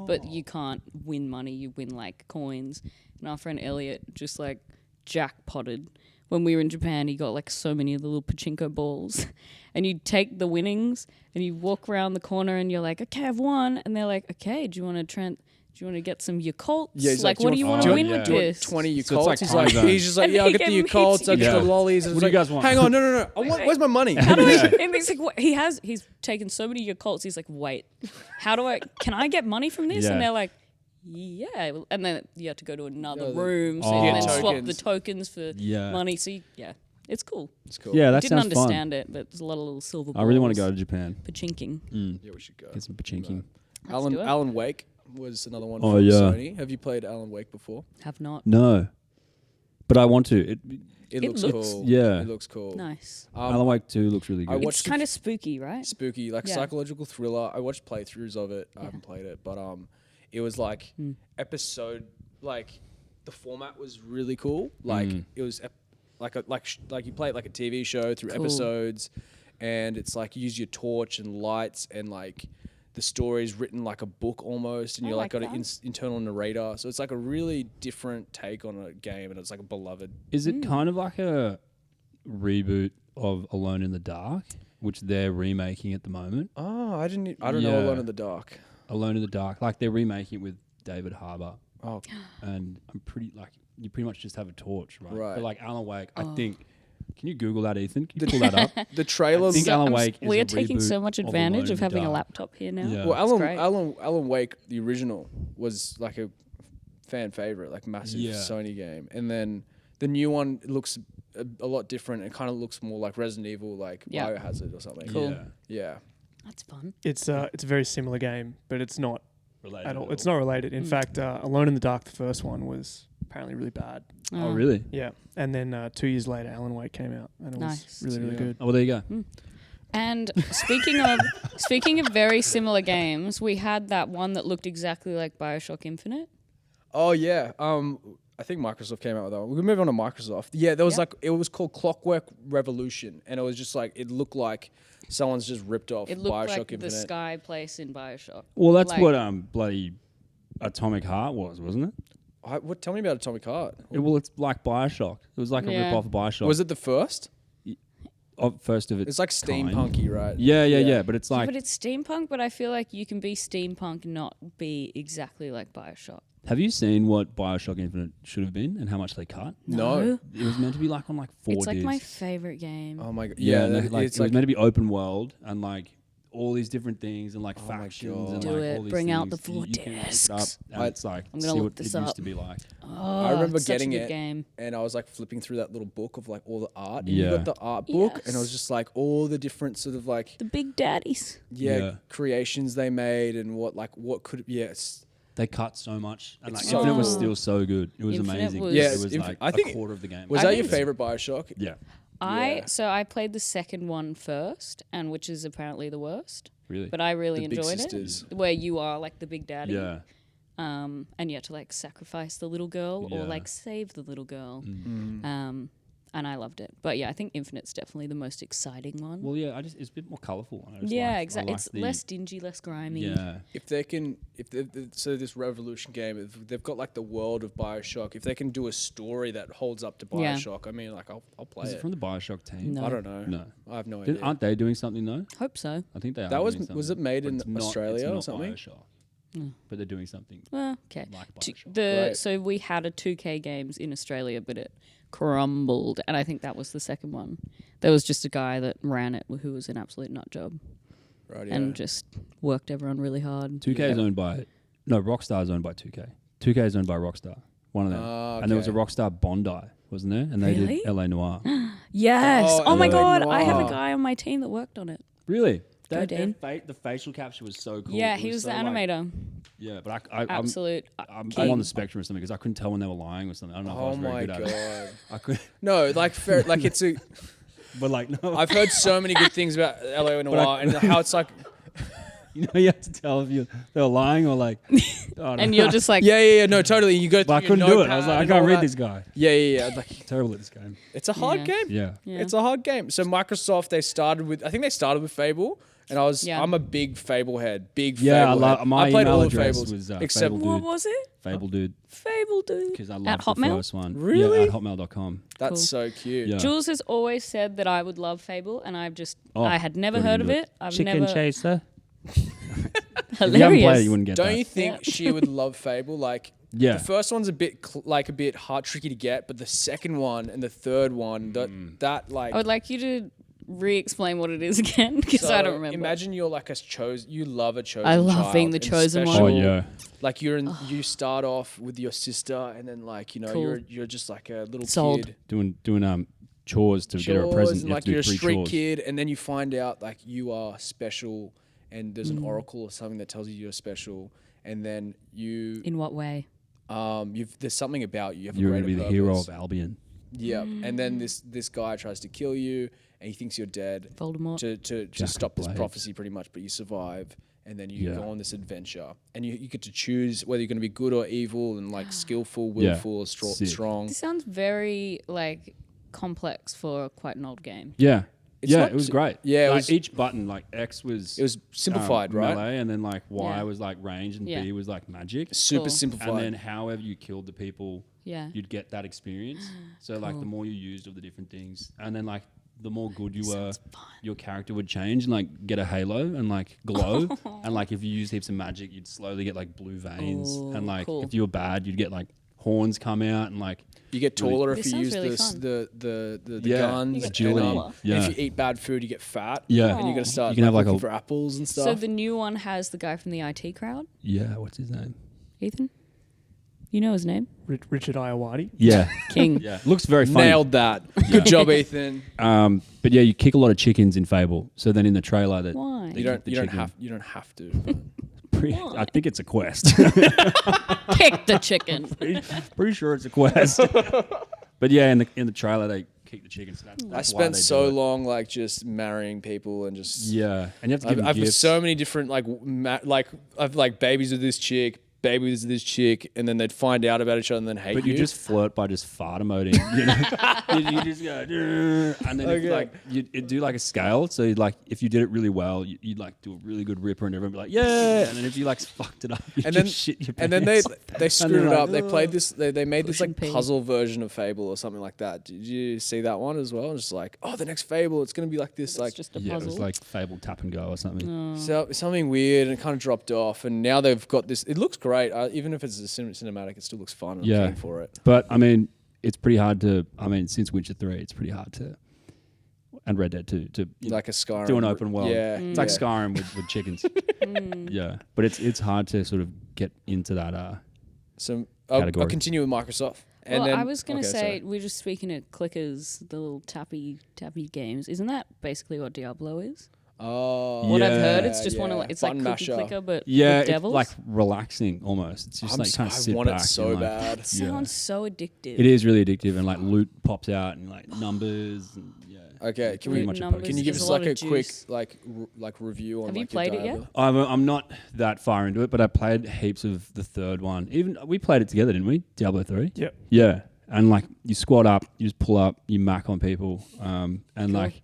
but you can't win money. You win like coins. And our friend Elliot just like jackpotted. When we were in Japan, he got like so many of the little pachinko balls, and you take the winnings and you walk around the corner and you're like, okay, I've won, and they're like, okay, do you want to get some Yakults? Yeah, he's like, like, what do do you you want- want to oh, win yeah. with Do you want this? 20 So it's like Yakults. He's like, time he's just like, And yeah, I'll he get the gave me Yakults, two extra Yakults. lollies. And What do it's you like, guys want? Hang on, no. Where's my money? How do I? And he's like, what? He's taken so many Yakults. He's like, wait, can I get money from this? Yeah. And they're like, yeah. And then you have to go to another Yeah, room, so Oh. you Get then swap the tokens. tokens for Yeah. money. So yeah, it's cool. It's cool. Yeah, I that didn't sounds fun. understand it, but there's a lot of little silver balls. I really want to go to Japan. Pachinking. Yeah, we should go. Get some pachinking. Let's do it. Alan Wake was another one Oh, from yeah. Sony. Have you played Alan Wake before? Have not. No, but I want to. It It looks looks- cool. yeah. It looks cool. Nice. Alan Wake 2 looks really I good. watched It's kind of spooky, right? spooky, like Yeah. psychological thriller. I watched playthroughs of it. I haven't played it, but it was like Hmm. episode, like the format was really cool. Like it was like you play it like a TV show through Cool. episodes, and it's like you use your torch and lights, and like the story's written like a book almost, and I you're like like got an that. internal narrator. So it's like a really different take on a game, and it's like a beloved. Is it kind of like a reboot of Alone in the Dark, which they're remaking at the moment? Oh, I don't know Yeah. Alone in the Dark. Alone in the Dark, like they're remaking it with David Harbour, Oh, and I'm pretty like you pretty much just have a torch, right? Right. But like Alan Wake, I think. Can you Google that, Ethan? Can you pull that up? the trailer. I think Alan Wake is We're a taking reboot so much of advantage Alone of in having the a Dark. laptop here now. Yeah. Well, It's great. Alan Wake, the original, was like a fan favorite, like massive Yeah. Sony game, and then the new one looks a lot different. It kind of looks more like Resident Evil, like Yeah. Biohazard or something. Cool. Yeah. Yeah. That's fun. It's a very similar game, but it's not Related at all. It's not related. In fact, Alone in the Dark, the first one, was apparently really bad. Oh, really? Yeah, and then 2 years later, Alan Wake came out, and it Nice. was really really Yeah. good. Oh, well, there you go. And speaking of very similar games, we had that one that looked exactly like BioShock Infinite. Oh yeah. I think Microsoft came out with that one. We can move on to Microsoft. Yeah, there was Yeah. like it was called Clockwork Revolution, and it was just like it looked like someone's just ripped off It looked Bioshock like Infinite. the Sky place in BioShock. Well, that's Like- what bloody Atomic Heart was, wasn't it? Tell me about Atomic Heart. Well, it's like Bioshock. It was like a Yeah. rip off of Bioshock. Was it the first? First of its It's like kind. steampunky, right? Yeah. But it's like, But it's steampunk, but I feel like you can be steampunk, not be exactly like BioShock. have you seen what Bioshock Infinite should have been and how much they cut? No. It was meant to be like on like 4 It's like my discs. favorite game. Oh my god. Yeah, Yeah, like, it's it was meant to be open world and like all these different things and like Oh my factions and God. Do like it. all these Bring out things. the 4 You can look it up discs. and it's like I'm gonna see look what this it used up. to be like. Oh, I remember it's such a getting good it. game. and I was like flipping through that little book of like all the art. And Yeah. you got the art book, and it was Yes. just like all the different sort of like The Big Daddies. Yeah. creations they made and what could yes. They cut so much and like It's so Infinite was cool. still so good. It was Infinite amazing. was- Yeah, it was Infi- like I think- a quarter of the game. Was I that think your it's- favorite Bioshock? Yeah. Yeah. So I played the second one first, and which is apparently the worst. Really? But I really The Big enjoyed Sisters. it. Where you are like the big daddy. Yeah. And you have to like sacrifice the little girl or Yeah. like save the little girl. Mm. And I loved it. But yeah, I think Infinite's definitely the most exciting one. Well, yeah, it's a bit more colourful. Yeah, exactly. It's less dingy, less grimy. Yeah. If they can, so this Revolution game, if they've got like the world of Bioshock, if they can do a story that holds up to Yeah. Bioshock, I mean, like I'll play Is it. it from the Bioshock team? No. I don't know. No. I have no idea. Aren't they doing something though? Hope so. I think they are. That was- doing something. was it made But in it's not- Australia it's or not something? Bioshock. But they're doing something Well, okay. like T- Bioshock. Right. So we had a 2K games in Australia, but it crumbled, and I think that was the second one. There was just a guy that ran it who was an absolute nut job Right, yeah. and just worked everyone really hard. 2K is owned by Rockstar is owned by 2K. 2K is owned by Rockstar. One of them. Ah, And there was a okay. Rockstar Bondi, wasn't there? And they Really? did LA Noire. Yes. Oh, Oh, my LA god, I have a Noire. guy on my team that worked on it. Really? Go, Dean. The facial capture was so cool. Yeah, It he was the so, like- animator. yeah, but I'm Absolute. I'm on the spectrum or something because I couldn't tell when they were lying or something. I don't know if I Oh was very my good at it. god. I could, No, like fair, like it's a. but like no. I've heard so many good things about LA Noire and how it's like. You know, you have to tell if they were lying or like. I don't And know. you're just like, Yeah, no, totally. You go. But I through your couldn't do it. I was notepad like, I and can't all read that. this guy. Yeah. Like Terrible at this game. it's a hard Yeah. game. Yeah. Yeah. It's a hard game. So Microsoft, I think they started with Fable, and Yeah. I'm a big Fable head. Big Yeah, Fable head. my I played email all the address Fables was except Fable what Dude. was it? Fable Dude. Fable Dude. Because I At loved the Hotmail? first one. Really? Yeah, at hotmail.com. that's Cool. so cute. Yeah. Jules has always said that I would love Fable, and Oh, I had never gotta heard of do it. I've Chicken never. chaser. If Hilarious. you haven't played it, you wouldn't get Don't that. you think Yeah. she would love Fable? Like Yeah. the first one's a bit hard, tricky to get, but the second one and the third one, that like. I would like you to re-explain what it is again because I So don't remember. Imagine you're like you love a chosen I love child, being the and chosen one. special. Oh yeah. Like you start off with your sister, and then like Cool. you're just like a little Sold. kid. Doing chores to get her a Chores, present. and You have like to do you're a 3 street chores. kid, and then you find out like you are special, and there's Mm. an oracle or something that tells you you're special, and then you In what way? there's something about you. You have You're a going to greater be the hero purpose. of Albion. Yeah, and then this guy tries to kill you, and he thinks you're dead. Voldemort. To Jack stop this Blades. prophecy, pretty much, but you survive, and then you Yeah. go on this adventure, and you get to choose whether you're going to be good or evil, and like skillful, willful, or Sick. strong. This sounds very like complex for quite an old game. Yeah. It's yeah, not it was si- great. Yeah, it like was. each button, like X was It was simplified, right? melee, and then like Y Yeah. was like range, and Yeah. B was like magic. Super Cool. simplified. And then however you killed the people, Yeah. you'd get that experience. So like the more you used of the different things, and then like the more good you were, your character would change and like get a halo and like glow. And like if you used heaps of magic, you'd slowly get like blue veins. Ooh, And like cool. if you were bad, you'd get like horns come out and like You get taller This if you sounds use really this, fun. the Yeah, guns. You get and, agility. taller. Yeah. If you eat bad food, you get fat. yeah, And you're gonna start You can have, like, looking a- for apples and stuff. So the new one has the guy from the IT crowd, yeah. What's his name? Ethan. You know his name? Richard Iowati. Yeah, King. yeah. Looks very funny. Nailed that. Good job, Ethan. But yeah, you kick a lot of chickens in Fable. So then in the trailer that Why? they You don't. kick the You don't chicken. have. You don't have to. but- I think it's a quest. Kick the chicken. Pretty sure it's a quest. But yeah, in the trailer they kick the chicken. So that's I why spent they so do it. long like just marrying people and just. Yeah, and you have to give them I've gifts. so many different I've like babies with this chick, babies with this chick, and then they'd find out about each other and then hate But you. you just flirt by just fart emoting. You know? you just go, "Durr," and then if, Okay. like you'd do like a scale. So you'd, like if you did it really well, you'd like do a really good ripper, and everyone would be like, yeah. And then if you like fucked it up, you and just then shit your and then they pants. screwed it like, up. They played this. They made this Pushing like P. puzzle version of Fable or something like that. Did you see that one as well? Just like, oh, the next Fable, it's gonna be like this, It's like just a Yeah, it puzzle. was like Fable tap and go or something. so, something weird, and it kind of dropped off. And now they've got this. It looks great, even if it's a cinematic. It still looks fun. And Yeah. I'm keen for it. But I mean, it's pretty hard to. I mean, since Witcher 3, it's pretty hard to, and Red Dead 2 to Like a Skyrim. do an open world. Yeah, It's like yeah. Skyrim with chickens. Yeah, but it's hard to sort of get into that. So I'll Category. continue with Microsoft. And Well, then, I was going to okay, say, sorry. we're just speaking of clickers, the little tappy games. Isn't that basically what Diablo is? Oh, What I've Yeah, heard, it's just one of yeah. like, it's like Button cookie masher. clicker, but Yeah, with it's devils. like relaxing almost. It's just like kind of I sit want back. it so and, like, bad. It sounds so addictive. It is really addictive, and like loot pops out and like numbers. And, yeah. Okay, It's can pretty we- much a numbers, Pokemon. Can you give There's us a lot like a of quick juice. like review on Have you like your played it yet? Diablo? I'm not that far into it, but I played heaps of the third one. Even we played it together, didn't we? Diablo 3. Yep. Yeah, and like you squat up, you just pull up, you mac on people, and like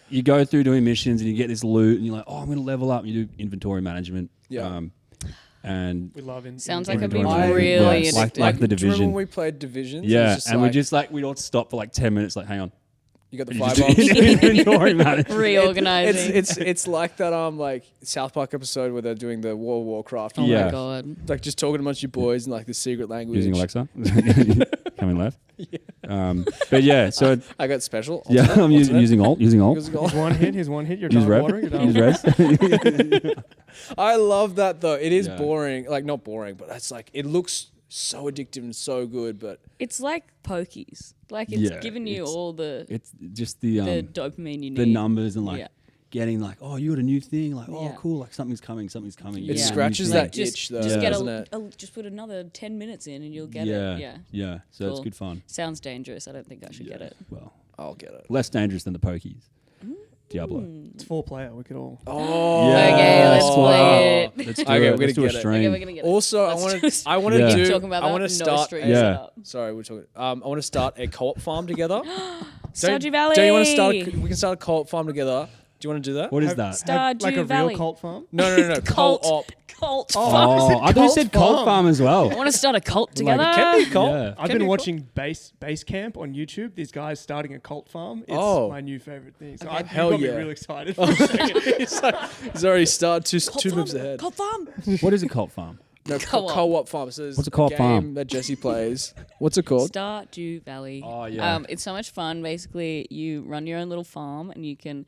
you go through doing missions and you get this loot and you're like, oh, I'm gonna level up. And you do inventory management. Yeah. and We love in Sounds in- like I'd be inventory really management. Yeah, addicted. like the Do you remember Division. when we played Divisions? It Yeah, was just and like, we just like we'd all stop for like 10 minutes. Like, hang on, you got the You five just do bombs. inventory management. Reorganizing. It's like that like South Park episode where they're doing the World of Warcraft. oh Yeah. my god. Like just talking amongst your boys in like the secret language. Using Alexa, coming left. But yeah, so I got special. yeah, alternate, I'm using alt. Using Here's one hit. Here's one hit. You're Use done rev. watering. You're done. Use res. I love that though. It is Yeah. boring. Like not boring, but it's like it looks so addictive and so good. But It's like pokies. Like it's Yeah, giving you it's- all the It's just the dopamine you need. the numbers and like Yeah. getting like, oh, you got a new thing. Like, oh, Yeah. cool. Like something's coming. Something's coming. it You get a new scratches thing. that itch though, just Yeah. get doesn't it? just put another 10 minutes in and you'll get Yeah, it. Yeah. yeah. So it's Cool. good fun. Sounds dangerous. I don't think I should get Yeah. it. Well, I'll get it. less dangerous than the pokies. Diablo. It's 4-player. We could all. Oh, Okay, let's Wow. play it. Let's do Okay, it. we're Let's gonna do a get it. stream. Okay, we're gonna get it. Also, Let's do it. I want to Yeah. do. Talking about I that, want no to start. strings Yeah. set up. Sorry, we're talking. I want to start a co-op farm together. Stardew Valley. Don't you want to start? We can start a co-op farm together. Do you want to do that? What is Have- that? Stardew Like a Valley. real cult farm. No. Cult. Co-op. Cult. Oh, farm. I thought you said Cult Cold Farm. Farm as well. I want to start a cult Like, together. It can be a cult. Yeah. I've Can be been a watching Base Camp on YouTube. These guys starting a cult farm. It's Oh. my new favorite thing. So Hell you got yeah. me real excited. For a second. He's already started Cult two farm. moves ahead. Cult farm. What is a cult farm? No, Co-op. co-op farm. So there's What's a co-op game farm? that Jesse plays. What's it called? Stardew Valley. Oh, yeah. It's so much fun. Basically, you run your own little farm and you can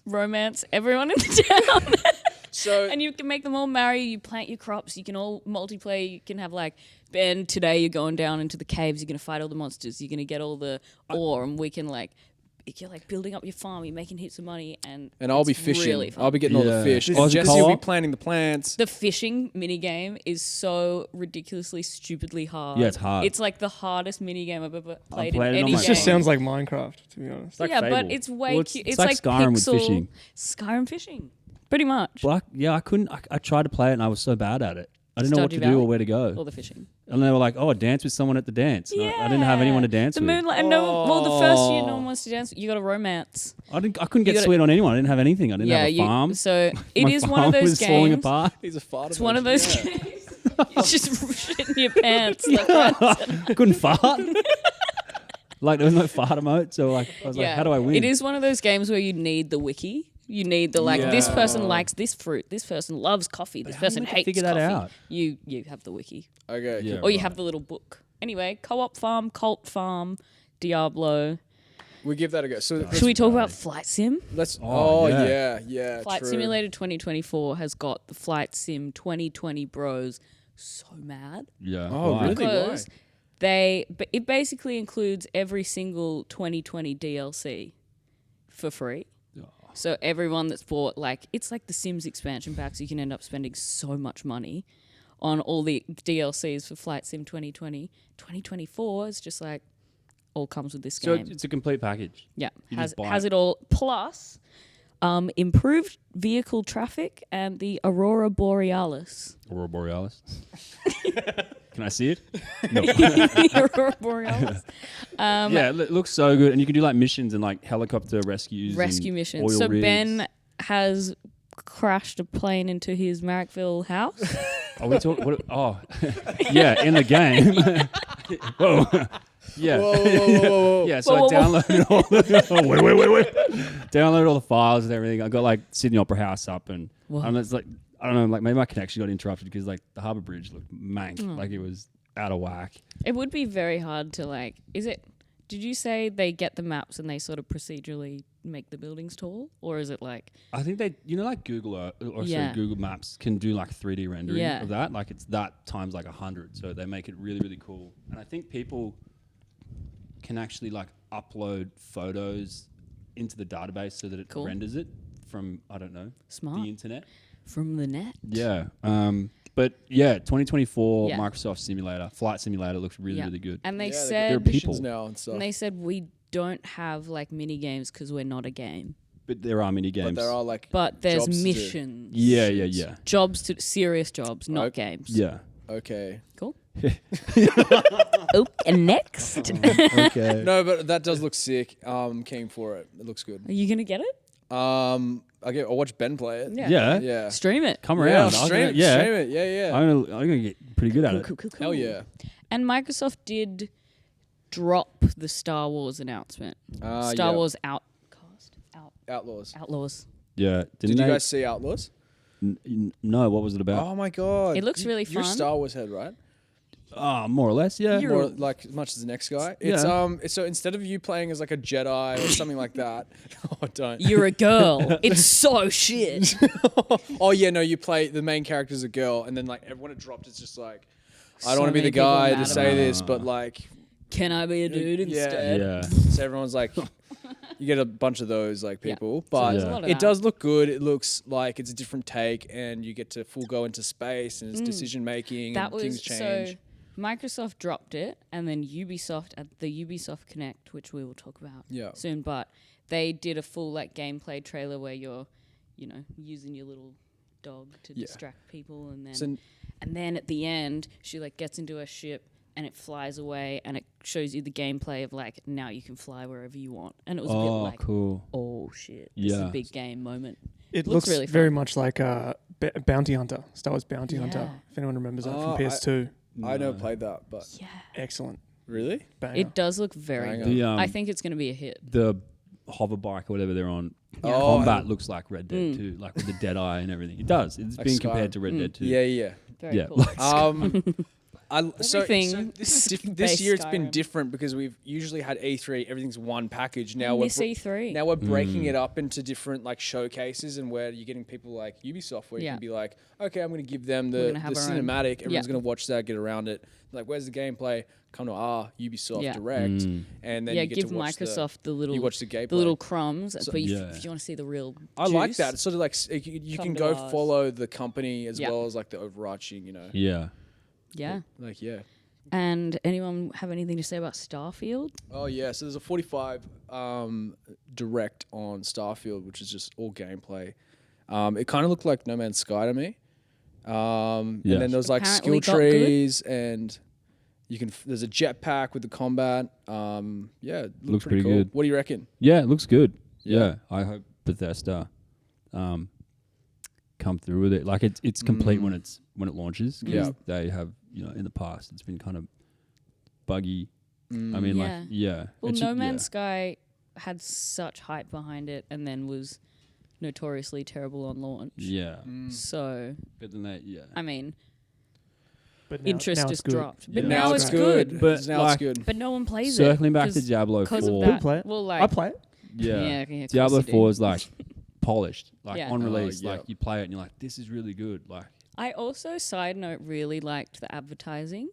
romance everyone in the town. So And you can make them all marry. You plant your crops. You can all multiplayer. You can have like, Ben, today you're going down into the caves. You're going to fight all the monsters. You're going to get all the ore, and we can like, you're like building up your farm. You're making heaps of money, and I'll be it's fishing. Really fun. I'll be getting all the Yeah. fish. This And is a Jesse will be co-op? planting the plants. The fishing mini game is so ridiculously, stupidly hard. Yeah, it's hard. It's like the hardest mini game I've ever played played in it on any my This game. just sounds like Minecraft, to be honest. like yeah, but Fable. it's way Well, cute. it's It's like like Skyrim with pixel fishing. Skyrim fishing, pretty much. Well, yeah, I couldn't. I tried to play it and I was so bad at it. I didn't know what to do or where to go. Or the fishing. And they were like, "Oh, dance with someone at the dance." And I didn't have anyone to dance the with. Moonlight. Well, the first year no one wants to dance. You got a romance. I couldn't get sweet on anyone. I didn't have anything. I didn't have a farm. So it My is farm one of those was games. falling apart. He's a fart. It's one of those games. You just shit in your pants. Like, right? Couldn't fart. Like there was no fart emote, so like I was like, "How do I win?" It is one of those games where you need the wiki. You need the this person likes this fruit, this person loves coffee, this person hates figure coffee. that out? You have the wiki. Okay. Yeah. Or you have the little book. Anyway, Co-op Farm, Cult Farm, Diablo. We give that a go. So Should we talk about Flight Sim? let's. Oh, Yeah. Flight true. Simulator 2024 has got the Flight Sim 2020 bros so mad. Yeah. Oh, why? really? Because it basically includes every single 2020 DLC for free. So everyone that's bought, it's like the Sims expansion packs. You can end up spending so much money on all the DLCs for Flight Sim 2020. 2024 is just like all comes with this So game. it's a complete package. Yeah, You has just buy it all. Plus, improved vehicle traffic and the Aurora Borealis. Aurora Borealis. Can I see it? No. Aurora Borealis. Yeah, it looks so good, and you can do like missions and like helicopter rescues. Rescue and missions. oil So rigs. Ben has crashed a plane into his Marrickville house. Are we talking? Oh, yeah, in the game. Whoa. Yeah. Whoa. Yeah, so I downloaded all wait. Downloaded all the files and everything. I got like Sydney Opera House up and it's like I don't know, like maybe my connection got interrupted because like the Harbour Bridge looked mank, like it was out of whack. It would be very hard to did you say they get the maps and they sort of procedurally make the buildings tall? Or is it like... I think they, like Google Earth, Google Maps can do like 3D rendering of that. Like it's that times like 100. So they make it really, really cool. And I think people can actually like upload photos into the database so that it renders it from, I don't know, Smart. the internet. From the net? Yeah. But yeah, 2024 Microsoft Simulator, Flight Simulator looks really, really good. And they There are said... missions now and stuff. And they said we don't have like mini games because we're not a game. But there are mini games. But there are like. But there's jobs to do. missions. Yeah. Jobs to serious jobs, not games. Yeah. Okay. Cool. And next. Okay. No, but that does look sick. Keen for it. It looks good. Are you gonna get it? I'll watch Ben play it. Yeah. Yeah. Stream it. Come Yeah, around. stream it. Yeah. I'm gonna get pretty good at it. Cool. Hell yeah. And Microsoft did drop the Star Wars announcement. Star yeah. Wars Outlaws. Outlaws. Yeah. Did you guys see Outlaws? No. What was it about? Oh my god. It looks really You're a fun. Star Wars head, right? More or less. Yeah. You're- More like as much as the next guy. It's so instead of you playing as like a Jedi or something like that. Oh, don't. You're a girl. It's so shit. Oh yeah, no, you play the main character as a girl, and then like everyone it dropped, it's just like I don't So want to be many the people guy mad to say about this, but like Can I be a dude instead? Yeah. so everyone's like you get a bunch of those like people, but there's a lot of it that. does look good. It looks like it's a different take, and you get to full go into space and it's decision making That and was things change. so. Microsoft dropped it, and then Ubisoft at the Ubisoft Connect, which we will talk about soon. But they did a full like gameplay trailer where you're, using your little dog to distract people, and then at the end she like gets into a ship and it flies away, and it shows you the gameplay of like now you can fly wherever you want, and it was a bit like cool. oh shit, this is a Yeah. big game moment. It Looks looks really fun. very much like Bounty Hunter, Star Wars Bounty Hunter. Yeah. If anyone remembers that Oh, from PS2. I never played that, but Yeah, Excellent. really? Banger. it does look very Hang good. on. I think it's going to be a hit. The hover bike or whatever they're on. Oh, Combat looks like Red Dead 2, like with the dead eye and everything. It does. It's Like being Skyrim. compared to Red Dead 2. Yeah. Very Yeah. cool. So Everything this year it's been Skyrim. different because we've usually had E3, everything's one package. Now Miss E3. Now we're breaking it up into different like showcases, and where you're getting people like Ubisoft, where you can be like, okay, I'm going to give them the gonna have our own. cinematic. Everyone's Yeah. going to watch that, get around it. Like, where's the gameplay? Come to our Ubisoft Direct, and then Yeah, you get give to watch Microsoft the little you watch the gameplay. little crumbs, but Yeah. if you want to see the real I like juice, that. It's sort of like you Come can to go ours. follow the company as Yeah. well as like the overarching, Yeah. Yeah. like yeah. And anyone have anything to say about Starfield? Oh yeah, so there's a 45 direct on Starfield, which is just all gameplay. It kind of looked like No Man's Sky to me. And Yeah. then there's like Apparently skill got good. trees, and you can. There's a jetpack with the combat. Yeah, it Looks pretty pretty cool. good. What do you reckon? Yeah, it looks good. Yeah. Yeah, I hope Bethesda come through with it. Like it's complete when it launches. 'Cause Yeah. they have in the past it's been kind of buggy. I mean, Yeah. like yeah. Well, It's- No Man's yeah. Sky had such hype behind it, and then was notoriously terrible on launch. Yeah, So but then I mean, But interest now just it's good. dropped. But Yeah. now it's good. But now like- it's good. But no one plays circling it. back to Diablo 'cause of 4. that. Play it. Well, like I play it. Yeah, yeah, of Diablo course you 4 do. is like polished. Like Yeah. on Oh, release, yeah. like you play it and you're like, this is really good. Like I also, side note, really liked the advertising.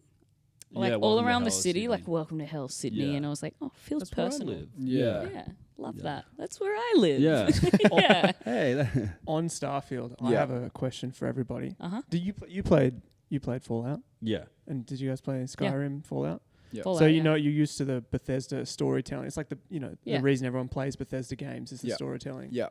Like yeah, all welcome to around the Hell, city, Sydney. like welcome to Hell, Sydney, Yeah. and I was like, oh, feels That's where I personal. live. Yeah. Yeah, love Yeah. that. That's where I live. Yeah. yeah. Hey, On Starfield, I Yeah. have a question for everybody. Uh huh. Do you you played Fallout, yeah. and did you guys play Skyrim, Fallout? Yeah. Fallout, So you yeah. know you're used to the Bethesda storytelling. It's like Yeah. the reason everyone plays Bethesda games is the Yeah. storytelling. Yeah.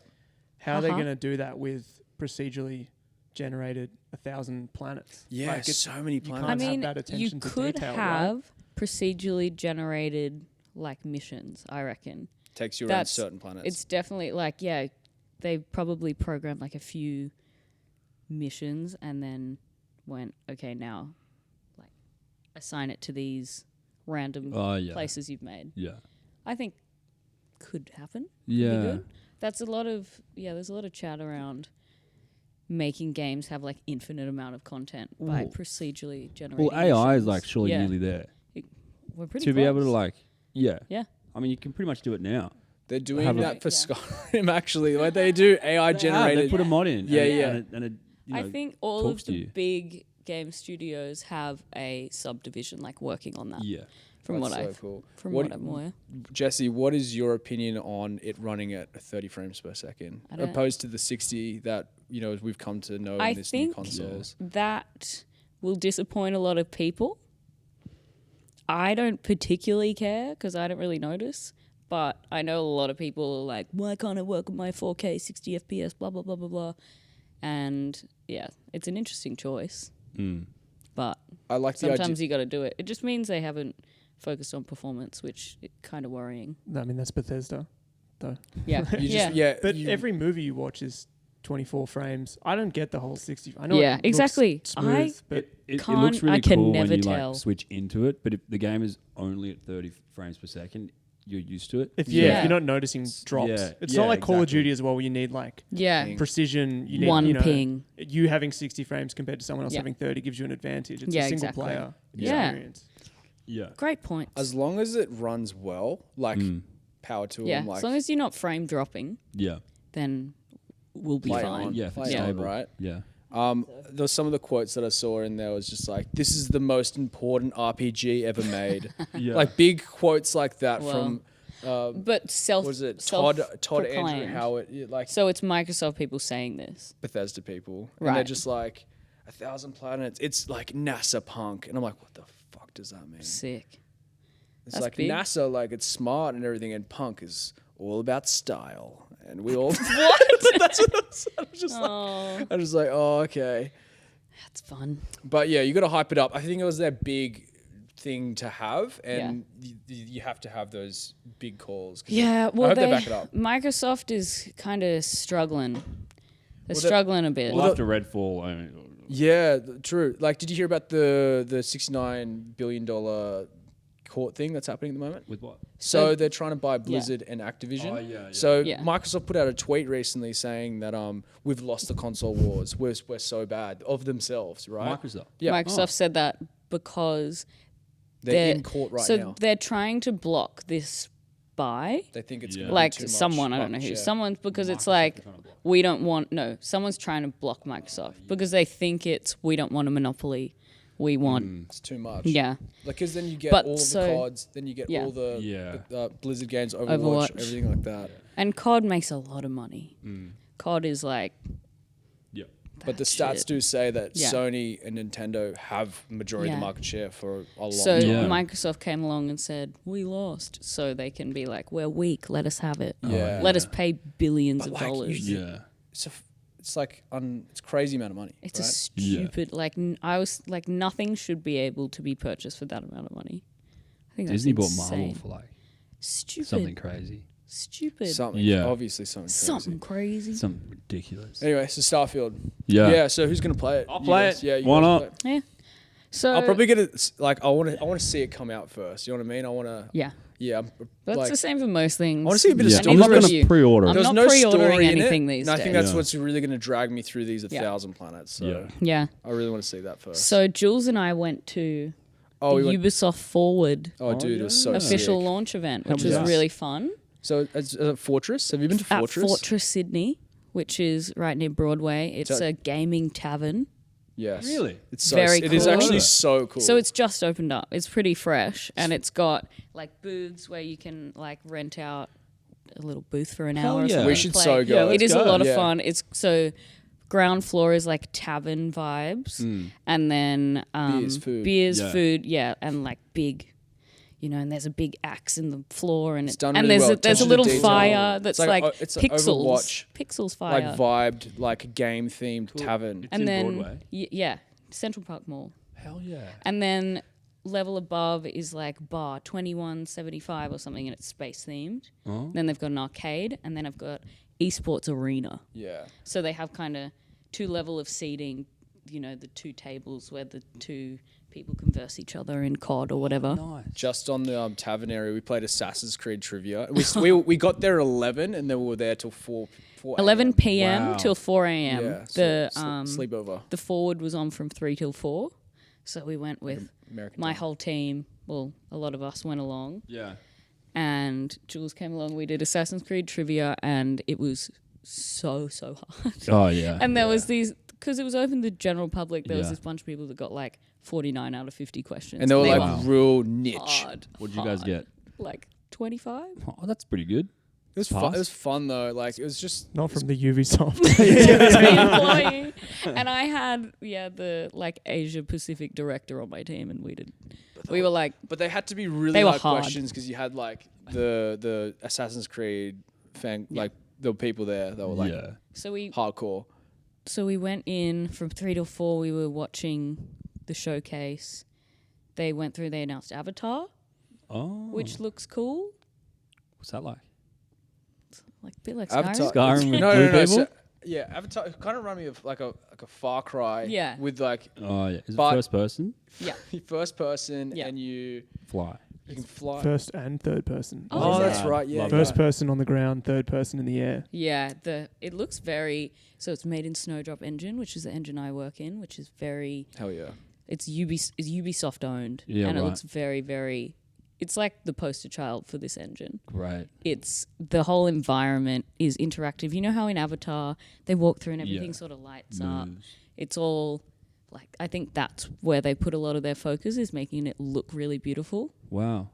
How are they Uh-huh. going to do that with procedurally generated 1,000 planets? Yeah, Like, it's- so many you planets. I can't have mean, that you attention to could detail, right? have procedurally generated like missions. I reckon Takes you around that's- certain planets. it's definitely like they probably programmed like a few missions and then went okay now, like assign it to these random Oh yeah. places you've made. Yeah. I think could happen. Could be Yeah. good. That's a lot of there's a lot of chat around making games have like infinite amount of content by Well- procedurally generated. Well, AI is missions. like surely Yeah. nearly there We're pretty to be able to close. like yeah. Yeah. I mean, you can pretty much do it now. They're doing have a- that for Yeah. Skyrim actually. Like they do AI They generated. put a mod in. Yeah, and, yeah. And it, I think all talks of to the you. big game studios have a subdivision like working on that. yeah. From That's what so I've cool. from What- what I'm aware. Jesse, what is your opinion on it running at 30 frames per second, I don't- opposed to the 60 that we've come to know I in this new think- consoles? That will disappoint a lot of people. I don't particularly care because I don't really notice. But I know a lot of people are like, why can't it work with my 4K 60 FPS, blah, blah, blah, blah, blah. And yeah, it's an interesting choice. Mm. But I like the idea. sometimes you got to do it. It just means they haven't focused on performance, which is kind of worrying. I mean, that's Bethesda, though. Yeah. You yeah. just, yeah, But you- every movie you watch is 24 frames. I don't get the whole 60. I know Yeah, it looks exactly. smooth, but It Can't- looks really I can cool never when you tell. like switch into it, but if the game is only at 30 frames per second, you're used to it. if Yeah. you're not noticing drops, yeah, it's yeah, not like Call of exactly. Duty as well, where you need like Yeah. Ping. precision. You need One you know, ping. You having 60 frames compared to someone else Yeah. having 30 gives you an advantage. It's Yeah, a single exactly. player Yeah. experience. Yeah. Great points. as long as it runs well, like power to yeah. them, like As long as you're not frame dropping, Yeah. then we'll be play fine. on, Yeah, if it's play on, stable. right? Yeah. There was some of the quotes that I saw in there was just like, "This is the most important RPG ever made." Yeah. Like big quotes like that Well, from But what was it Todd Andrew self-proclaimed. Howard, like So it's Microsoft people saying this. Bethesda people, and they're Right. just like 1,000 planets. It's like NASA punk, and I'm like, what the fuck does that mean? Sick. It's That's like big. NASA, like it's smart and everything, and punk is all about style, and we all. What? That's what I was just like. Oh, I'm just like, oh, okay. that's fun. But yeah, you got to hype it up. I think it was their big thing to have, and you have to have those big calls. 'Cause Yeah, well, I hope they back it up. Microsoft is kind of struggling. They're Well, struggling a bit. Well, after Redfall, I mean, Yeah, true. Like, did you hear about the $69 billion court thing that's happening at the moment? with what? So they're trying to buy Blizzard and Activision. Oh, yeah, yeah. So Yeah. Microsoft put out a tweet recently saying that we've lost the console wars. We're so bad of themselves, right? Microsoft. Yeah. Microsoft said that because They're in court right so now. they're trying to block this buy. They think it's Yeah. gonna be Like too much someone, I don't know market who. share. Someone because it's Microsoft like are trying to block. we don't want someone's trying to block Microsoft because they think it's we don't want a monopoly. We want It's too much. yeah. Like, because then you get But all of the so- CODs, then you get yeah. all the Yeah. Blizzard games, Overwatch. everything like that. And COD makes a lot of money. COD is like Yeah. But the that stats shit. do say that Yeah. Sony and Nintendo have majority of Yeah. the market share for a long So time. Yeah. Microsoft came along and said, we lost. So they can be like, we're weak. Let us have it. Yeah. Let us pay billions But of like, dollars. Yeah. It's it's like it's crazy amount of money. It's right? a stupid I was like nothing should be able to be purchased for that amount of money. I think Disney bought that's Marvel insane. for like Stupid. something crazy. Stupid. Something. Obviously something. Something crazy. Something ridiculous. Anyway, so Starfield. Yeah. Yeah. So who's gonna play it? I'll You play guys? it. Yeah. You Why guys not? play it? Yeah. So I'll probably get it. Like I want to see it come out first. You know what I mean? I want to. yeah. Yeah. That's like, the same for most things. I want to see a bit of Yeah. story. I'm not Neither going of to you. pre-order I'm it. There's not no pre-ordering story in anything it, these and I think that's days. what's really going to drag me through these Yeah. 1,000 planets. So Yeah. Yeah. I really want to see that first. So Jules and I went to Oh, the we went. Ubisoft Forward Oh, dude, it was so official sick. launch event, How which was was that? really fun. So, Fortress. Have you been to At Fortress? Fortress Sydney, which is right near Broadway. It's So- a gaming tavern. Yes. Really? It's so. Very It is cool. actually so cool. So it's just opened up. It's pretty fresh, and it's got like booths where you can like rent out a little booth for an Hell hour. Or yeah. something We and should play. so go. It is a Let's lot go. of Yeah. fun. It's so ground floor is like tavern vibes, and then Beers, food. food, yeah, and like big. And there's a big axe in the floor, and It's done and really there's well. there's a Attention to little detail. fire It's that's like like, a- it's like pixels, Overwatch, pixels fire, like vibed, like game themed tavern. It's and in then Broadway. yeah, Central Park Mall. Hell yeah. And then level above is like bar 2175 or something, and it's space themed. Oh. Then they've got an arcade, and then I've got esports arena. Yeah. So they have kind of two level of seating, the two tables where the two people can verse each other in COD or whatever. Nice. Just on the tavern area, we played Assassin's Creed trivia. We got there at 11, and then we were there till 4 11 a.m. p.m. Wow. till 4 a.m. Yeah. The sleepover. the forward was on from 3 till 4. So we went with American my time. whole team. Well, a lot of us went along. Yeah. And Jules came along. We did Assassin's Creed trivia, and it was so hard. Oh yeah. And there was these, because it was open to the general public. There was Yeah. this bunch of people that got like 49 out of 50 questions, And they were like Wow. real niche. hard. What did you guys hard. get? Like 25. Oh, that's pretty good. It was fun. Pass. It was fun though. Like it was just Not from the Ubisoft. employee. And I had the like Asia Pacific director on my team, and we were like, But they had to be really They were hard hard. questions because you had like the Assassin's Creed fan, like the people there that were like yeah. so we hardcore. went in from 3 till 4. We were watching the showcase. They announced Avatar, Oh. which looks cool. What's that like? Like a bit like Avatar. Skyrim. Skyrim with No, blue no, no. people? So, yeah, Avatar kind of remind me of like a Far Cry. Yeah. With like Oh yeah. Is it But- first person? Yeah. first person Yeah. and you Fly. can fly. First and third person. Oh, is that's it? right. Yeah. Love yeah. First person on the ground, third person in the air. Yeah, it looks very, so it's made in Snowdrop Engine, which is the engine I work in, which is very, Hell yeah. it's Ubisoft owned. Yeah, and it right. looks very, very, it's like the poster child for this engine. Great. It's, the whole environment is interactive. You know how in Avatar, they walk through and everything Yeah. sort of lights up. Moves. It's all, like, I think that's where they put a lot of their focus, is making it look really beautiful. Wow.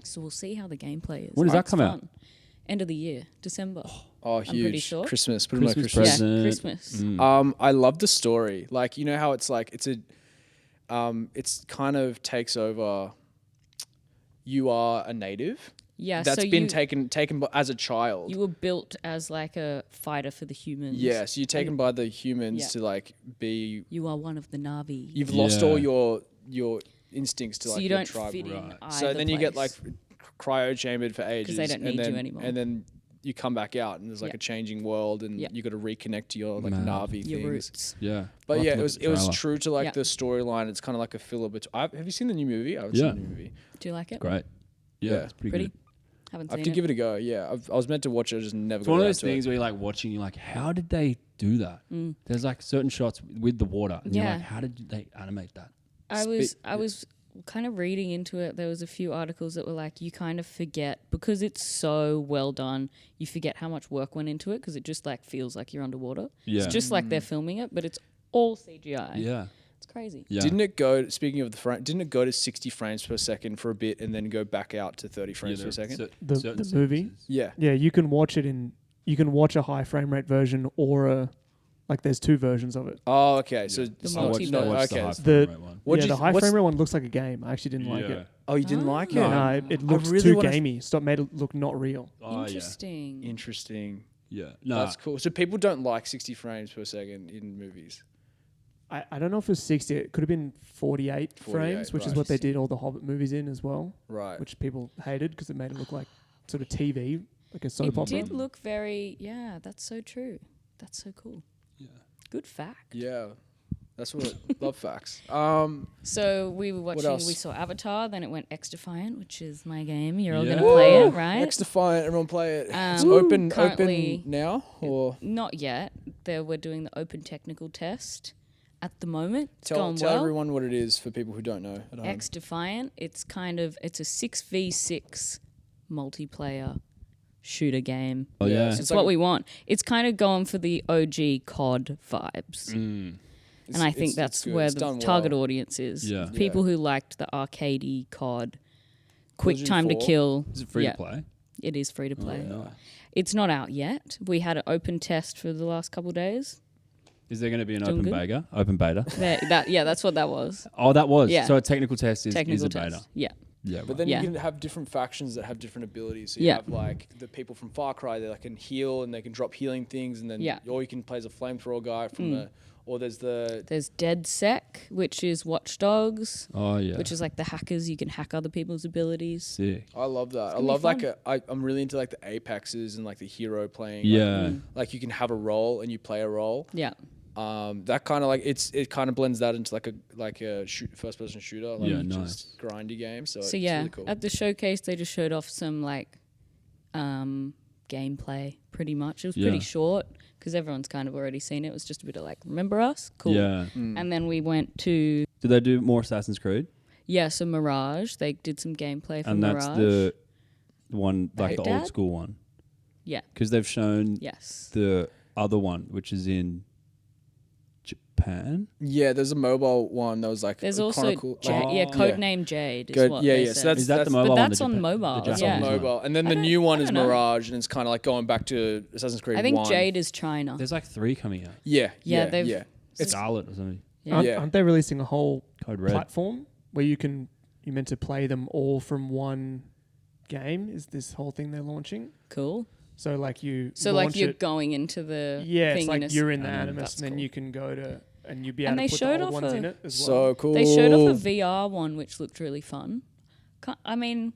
So we'll see how the gameplay is. When does that It's come out? fun. End of the year, December. Oh, pretty huge. sure. Christmas. Put it in my Christmas Christmas. present. Yeah, Christmas. I love the story. Like, you know how it's like it's kind of takes over. You are a native. Yeah, That's so been you, taken as a child. you were built as like a fighter for the humans. Yeah, so you're taken by the humans Yeah. to like be. You are one of the Na'vi. You've lost Yeah. all your instincts to so like you your don't tribe. fit in Right. either So then you get like place. cryo chambered for ages, they don't and need you then, anymore. And then you come back out, and there's like Yeah. a changing world, and Yeah. you got to reconnect to your like Man. Navi your things. roots. Yeah. But I'll yeah, have to it look was at the it was trailer. true to like Yeah. the storyline. It's kind of like a filler between. Have you seen the new movie? I haven't Yeah. seen the new movie. Do you like it? Great. Yeah. Yeah. It's pretty, Pretty? good. Haven't I have seen to it. give it a go. Yeah, I was meant to watch it, I just never It's got one of around those to things it. where you're like watching, you're like, how did they do that? Mm. There's like certain shots with the water, and you're Yeah. like, how did they animate that? I was kind of reading into it. There was a few articles that were like, you kind of forget, because it's so well done, you forget how much work went into it, because it just like feels like you're underwater. Yeah. It's just like they're filming it, but it's all CGI. Yeah. It's crazy. Yeah. Didn't it go? Speaking of the frame, didn't it go to 60 frames per second for a bit, and then go back out to 30 frames per second? The movie? Yeah. Yeah, you can watch it you can watch a high frame rate version or there's two versions of it. Oh, okay. So The it's I not- multiverse. no, watched okay. the high The- frame rate one. What'd Yeah, you- the high what's- frame rate one looks like a game. I actually didn't like Yeah. it. Oh, you didn't like it? No, it looks really too wanna- gamey. Stop, made it look not real. Oh, yeah. Interesting. Interesting. Yeah. No. That's cool. So people don't like 60 frames per second in movies. I don't know if it was 60. It could have been 48 frames, which is right. what they did all the Hobbit movies in as well. Right. Which people hated because it made it look like sort of TV, like a soap It opera. did look very, that's so true. That's so cool. Yeah. Good fact. Yeah. That's what love facts. So we were watching, else? we saw Avatar, then it went X Defiant, which is my game. You're all going to play it, right? X Defiant, everyone play it. It's currently- open now or Not yet. We're doing the open technical test at the moment. It's tell going well. everyone what it is for people who don't know. At home. X Defiant, it's a 6v6 multiplayer shooter game. Oh Yeah, yeah. so It's what we want. It's kind of going for the OG COD vibes. And I think that's good. where It's the done target well. audience is. Yeah. People who liked the arcadey COD, quick Duty time to 4? kill. Is it free Yeah, to play? it is free to play. Oh, no. It's not out yet. We had an open test for the last couple of days. Is there going to be an Doing open good? beta? Open beta. That's what that was. Oh, that was. Yeah. So a technical test is Technical a test. beta. Yeah. Yeah. But then Yeah. you can have different factions that have different abilities. So you Yeah. have like the people from Far Cry that can heal and they can drop healing things, and then Yeah. or you can play as a flamethrower guy from or there's the There's DeadSec, which is Watch Dogs, Oh yeah. which is like the hackers. You can hack other people's abilities. sick. I love that. I gonna be love fun. I'm really into like the Apexes and like the hero playing. Yeah. Like you can have a role and you play a role. Yeah. That kind of like it kind of blends that into like a first person shooter. Like Yeah, just grindy game. So, So it's yeah, really cool. at the showcase they just showed off some like gameplay. Pretty much, it was pretty Yeah. short because everyone's kind of already seen it. It was just a bit of like, remember us? Cool. Yeah. And then we went to Did they do more Assassin's Creed? so Mirage. They did some gameplay for And Mirage. that's the one, like the Baghdad? old school one. Yeah. Because they've shown Yes. the other one, which is in Japan. Yeah, there's a mobile one that was like There's a also chronicle. Codename Jade. Is Good. what Yeah, they yeah. So said. Is that the that's mobile but one? that's the on Japan- mobile, the That's yeah. on Japanese one? mobile, and then I the don't- new one I is don't know. Mirage, and it's kind of like going back to Assassin's Creed. I think 1. Jade is China. There's like 3 coming out. Yeah, Yeah, yeah, they've- yeah. It's Scarlet or something. Yeah. Yeah. Aren't they releasing a whole Code Red. platform where you're meant to play them all from one game? Is this whole thing they're launching? Cool. So like you So like launch you're it, going into the yeah, thing it's like in a you're in the That's Animus, and then cool. you can go to and you'll be And able they to put showed the old off ones a- in it as so well. cool. They showed off a VR one which looked really fun. I mean,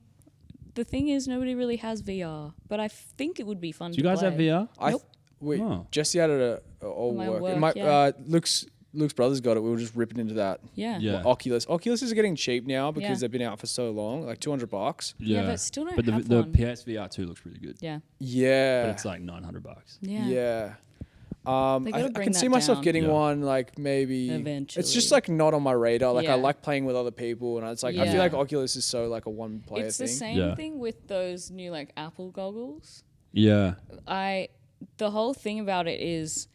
the thing is nobody really has VR, but I think it would be fun Do to you guys play. have VR? Nope. Wait, Oh. Jesse had it at all My work. work, yeah. Luke's brothers got it. We were just ripping into that. Yeah. Yeah. Oculus. Oculus is getting cheap now because Yeah. they've been out for so long, like $200. Yeah, but still don't But have the one. PSVR 2 looks really good. Yeah. Yeah, But it's like $900. Yeah. yeah. They I gotta I bring can see that myself down. getting Yeah. one, like maybe. It's Eventually. just like not on my radar. Like I Yeah. like playing with other people, and it's like I Yeah. feel like Oculus is so like a one player It's thing. the same Yeah. thing with those new like Apple goggles. Yeah. The whole thing about it is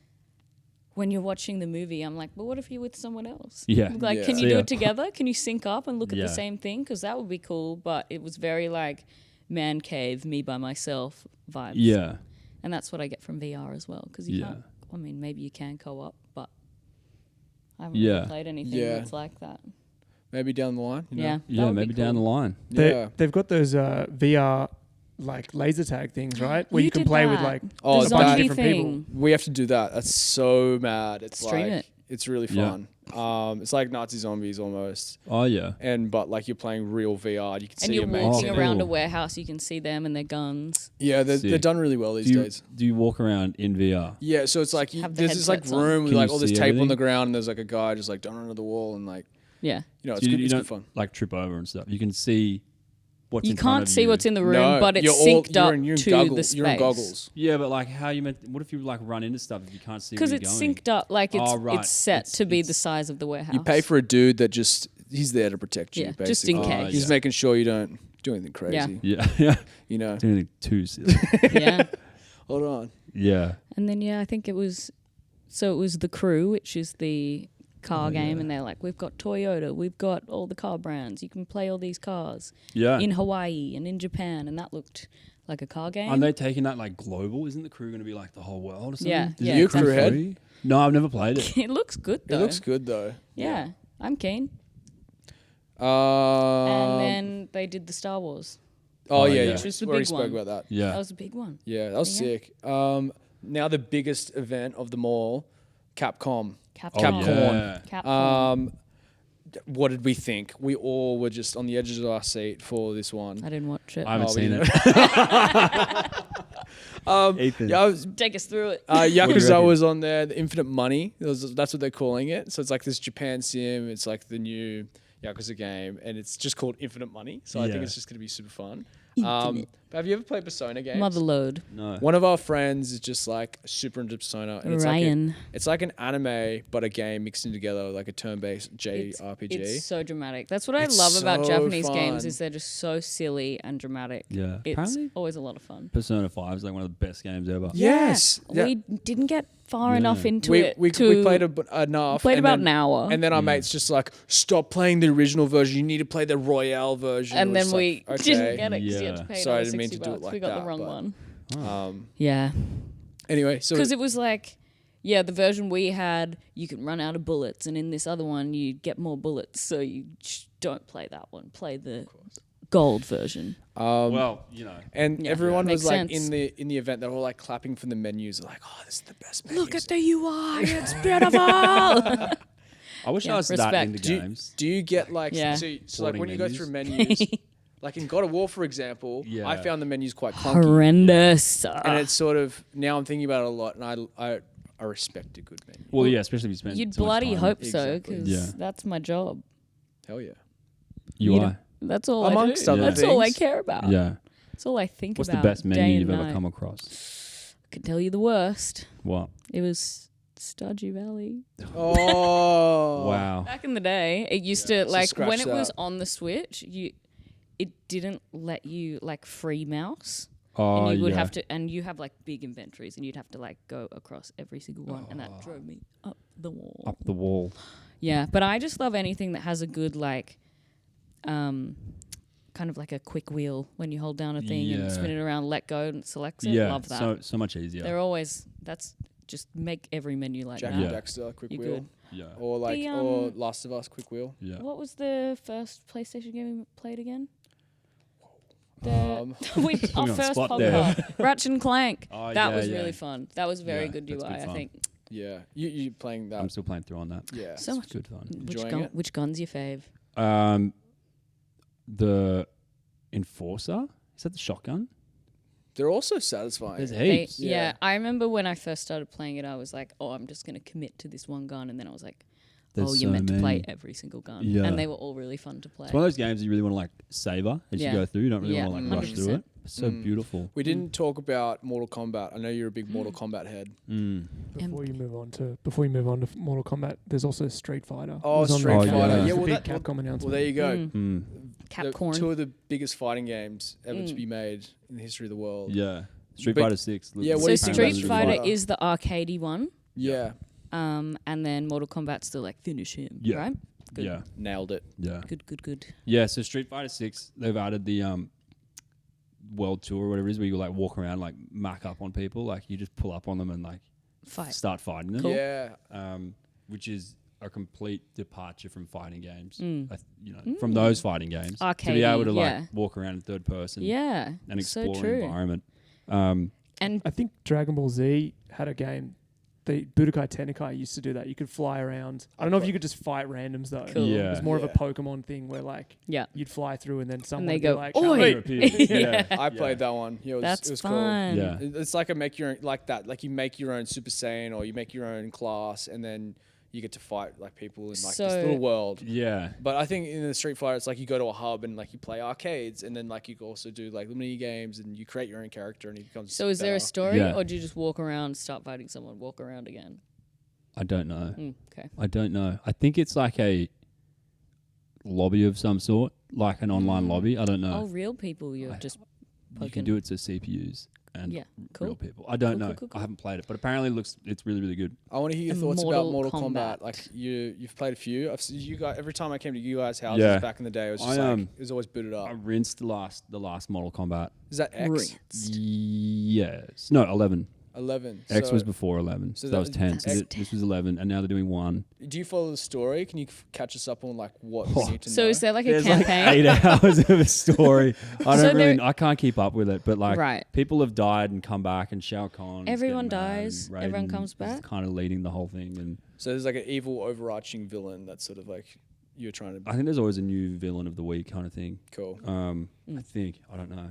when you're watching the movie, I'm like, but what if you're with someone else? Yeah. Like, Yeah. can you See do ya. it together? Can you sync up and look at Yeah. the same thing? Because that would be cool. But it was very like man cave, me by myself vibes. Yeah. And that's what I get from VR as well. Because you Yeah. can't, I mean, maybe you can co-op, but I haven't Yeah. really played anything Yeah. that's like that. Maybe down the line. You know? Yeah. that Yeah, would be maybe down the cool. line. Yeah. They've got those VR like laser tag things, right? Where You you can did play with that. like Oh, The a bunch of zombie different people. thing. We have to do that. That's so mad. It's Stream like it. it's really Yeah. fun. It's like Nazi zombies almost, Oh, yeah. but like you're playing real VR. You can And see you're your mates. walking in it. around a Cool. warehouse, you can see them and their guns. Yeah, they're Sick. done really well these Do you, days. do you walk around in VR? Yeah, so it's like Have the there's this like headsets on. room with Can like you all this see tape on everything? the ground, and there's like a guy just like done under the wall, and like Yeah. it's So good. you It's don't good fun. like trip over and stuff. You can see what's You in front can't of see you. what's in the room, No, but it's you're synced up you're in to goggles, the space. You're in goggles. Yeah, but like how you meant? What if you like run into stuff if you can't see? Because where it's you're going? synced up, like it's Oh, right. it's set It's- to be it's- the size of the warehouse. You pay for a dude that he's there to protect you. Yeah, basically. just in Oh, case. He's yeah. making sure you don't do anything crazy. Yeah. Yeah, yeah. You know. Do anything too silly. Yeah. Hold on. Yeah. And then I think it was The Crew, which is the car game, and they're like, we've got Toyota, we've got all the car brands. You can play all these cars Yeah. in Hawaii and in Japan, and that looked like a car game. Aren't they taking that like global? Isn't the crew going to be like the whole world or something? Yeah, Is yeah, it You exactly. Crewhead? free? No, I've never played it. It looks good though. It looks good though. Yeah, I'm keen. And And then they did the Star Wars. oh Oh, yeah, yeah. yeah. Which was the We already big spoke one. about that. Yeah. That was a big one. Yeah, that was Yeah. sick. now the biggest event of them all, Capcom. Capcom. Yeah. What did we think? We all were just on the edges of our seat for this one. I didn't watch it. I haven't we seen didn't. it. Ethan. Yeah, I was, Take us through it. Yakuza reckon? was on there. The Infinite Money. That's what they're calling it. So it's like this Japan sim. It's like the new Yakuza game, and it's just called Infinite Money. So I think Yeah. it's just going to be super fun. Infinite. Have you ever played Persona games? Motherload. No. One of our friends is just like super into Persona, and Ryan. it's like an anime but a game mixing together, like a turn-based JRPG. It's so dramatic. That's what I It's love about so Japanese games fun. is they're just so silly and dramatic. Yeah. It's Apparently, always a lot of fun. Persona 5 is like one of the best games ever. Yes. Yeah. Yeah. We didn't get far Yeah. enough into we it. we played enough. played and about then, an hour. and then our mates just like, stop playing the original version. You need to play the Royale version. And We're then just we like, didn't okay. get it because you had to Yeah. pay Sorry, I another didn't mean 60 to do it bucks. like We got that, the wrong but- one. Yeah. Anyway, so Because it was like, yeah, the version we had, you can run out of bullets. And in this other one, you get more bullets. So you don't play that one. Play the gold version. Well, you know. and Yeah. everyone Makes was like sense. in the event, they were all like clapping from the menus, like, oh, this is the best menus. Look at the UI. It's beautiful. I wish Yeah, I was that respect. into do you, games. do you get like Yeah. so like Porting when you go menus? through menus, like in God of War, for example, I Yeah. found the menus quite clunky. Horrendous. And it's sort of now I'm thinking about it a lot, and I respect a good menu. Well, yeah, especially if you spend You'd so much bloody time. hope so, Exactly. because Yeah. that's my job. Hell yeah. UI. That's all Amongst I do. other That's all I things. care about. Yeah. That's all I think What's about. the best day menu and you've ever night. come across? I can tell you the worst. What? It was Stardew Valley. Oh. Wow. Back in the day, it used to So like scratch when it was that. on the Switch, it didn't let you like free mouse. Oh, And you would yeah. have to, and you have like big inventories, and you'd have to like go across every single one, and that drove me up the wall. Up the wall. Yeah, but I just love anything that has a good like, kind of like a quick wheel when you hold down a thing and Yeah. spin it around, let go and it selects it. Yeah. Love that. So much easier. They're always just make every menu like Jack that. and Yeah. Dexter, quick You're wheel. good. yeah. Or like The, or Last of Us, quick wheel. Yeah. What was the first PlayStation game we played again? Um, Our me on the first spot there. podcast, Ratchet and Clank. Oh, That yeah, was yeah. really fun. That was very Yeah, good that's UI. good I fun. think. Yeah. You playing that? I'm still playing through on that. Yeah. So much. Good fun. Enjoying it? Which gun's your fave? The Enforcer? Is that the shotgun? They're also satisfying. There's They- heaps. yeah, I remember when I first started playing it, I was like, "Oh, I'm just gonna commit to this one gun," and then I was like, There's "Oh, you're so meant to play many. every single gun," Yeah. and they were all really fun to play. It's one of those games you really want to like savor as Yeah. you go through. You don't really Yeah, want to like rush through 100%. it. It's so beautiful. We didn't talk about Mortal Kombat. I know you're a big Mortal Kombat head. Mm. Before you move on to Mortal Kombat, there's also Street Fighter. Oh, It was on Street there. Fighter. That was Yeah, the well, big that- Capcom announcement. Well, there you go. Mm. Capcorn. Two of the biggest fighting games ever to be made in the history of the world. Yeah. Street But- Fighter 6. Yeah, what so do you Street think about Fighter Fighter? is the arcadey one, Yeah. and then Mortal Kombat's the like finish him, Yeah. right? Good. Yeah. Nailed it. Yeah. Good. Yeah, so Street Fighter 6, they've added the world tour or whatever it is where you like walk around like mac up on people. Like you just pull up on them and like Fight. start fighting them. Cool. Yeah. Which is a complete departure from fighting games. Mm. From those fighting games. To be Arcadey, able to like yeah. walk around in third person Yeah, and so explore true. an environment. And I think Dragon Ball Z had a game. The Budokai Tenkaichi used to do that. You could fly around. I don't know if you could just fight randoms though. Cool. Yeah. It was more of a Yeah. Pokemon thing where like yeah, you'd fly through and then someone they would go, be like, "Oi!" "Hey." yeah. I played that one. Yeah, it that's was fun. Yeah. cool. It's like a make your own, like that. Like you make your own Super Saiyan or you make your own class, and then you get to fight like people in like this So- little world. Yeah. But I think in the Street Fighter, it's like you go to a hub and like you play arcades, and then like you can also do like mini games, and you create your own character, and he becomes. So is there a better. story, Yeah. or do you just walk around, start fighting someone, walk around again? I don't know. Okay. I don't know. I think it's like a lobby of some sort, like an online lobby. I don't know. Oh, real people you're just You poking. can do it to CPUs and Yeah, cool. real people. I don't Cool, know. cool, cool. I haven't played it, but apparently it's really, really good. I want to hear your And thoughts Mortal about Mortal Kombat. Kombat. Like you've played a few. I've seen you guys every time I came to you guys' houses Yeah. back in the day. It was just I, like it was always booted I up. rinsed the last Mortal Kombat. Is that X? Rinsed. Yes. No, 11. 11. X So was before 11, so that was 10. So this was 11, and now they're doing 1. do you follow the story? Can you catch us up on like what we need to know? So is there like a There's like campaign? 8 hours of a story. So I can't keep up with it, but like Right. people have died and come back, and Shao Kahn. Everyone dies, everyone comes back? Kind of leading the whole thing, and So there's like an evil overarching villain that's sort of like you're trying to. I think there's always a new villain of the week kind of thing. Cool. I think I don't know.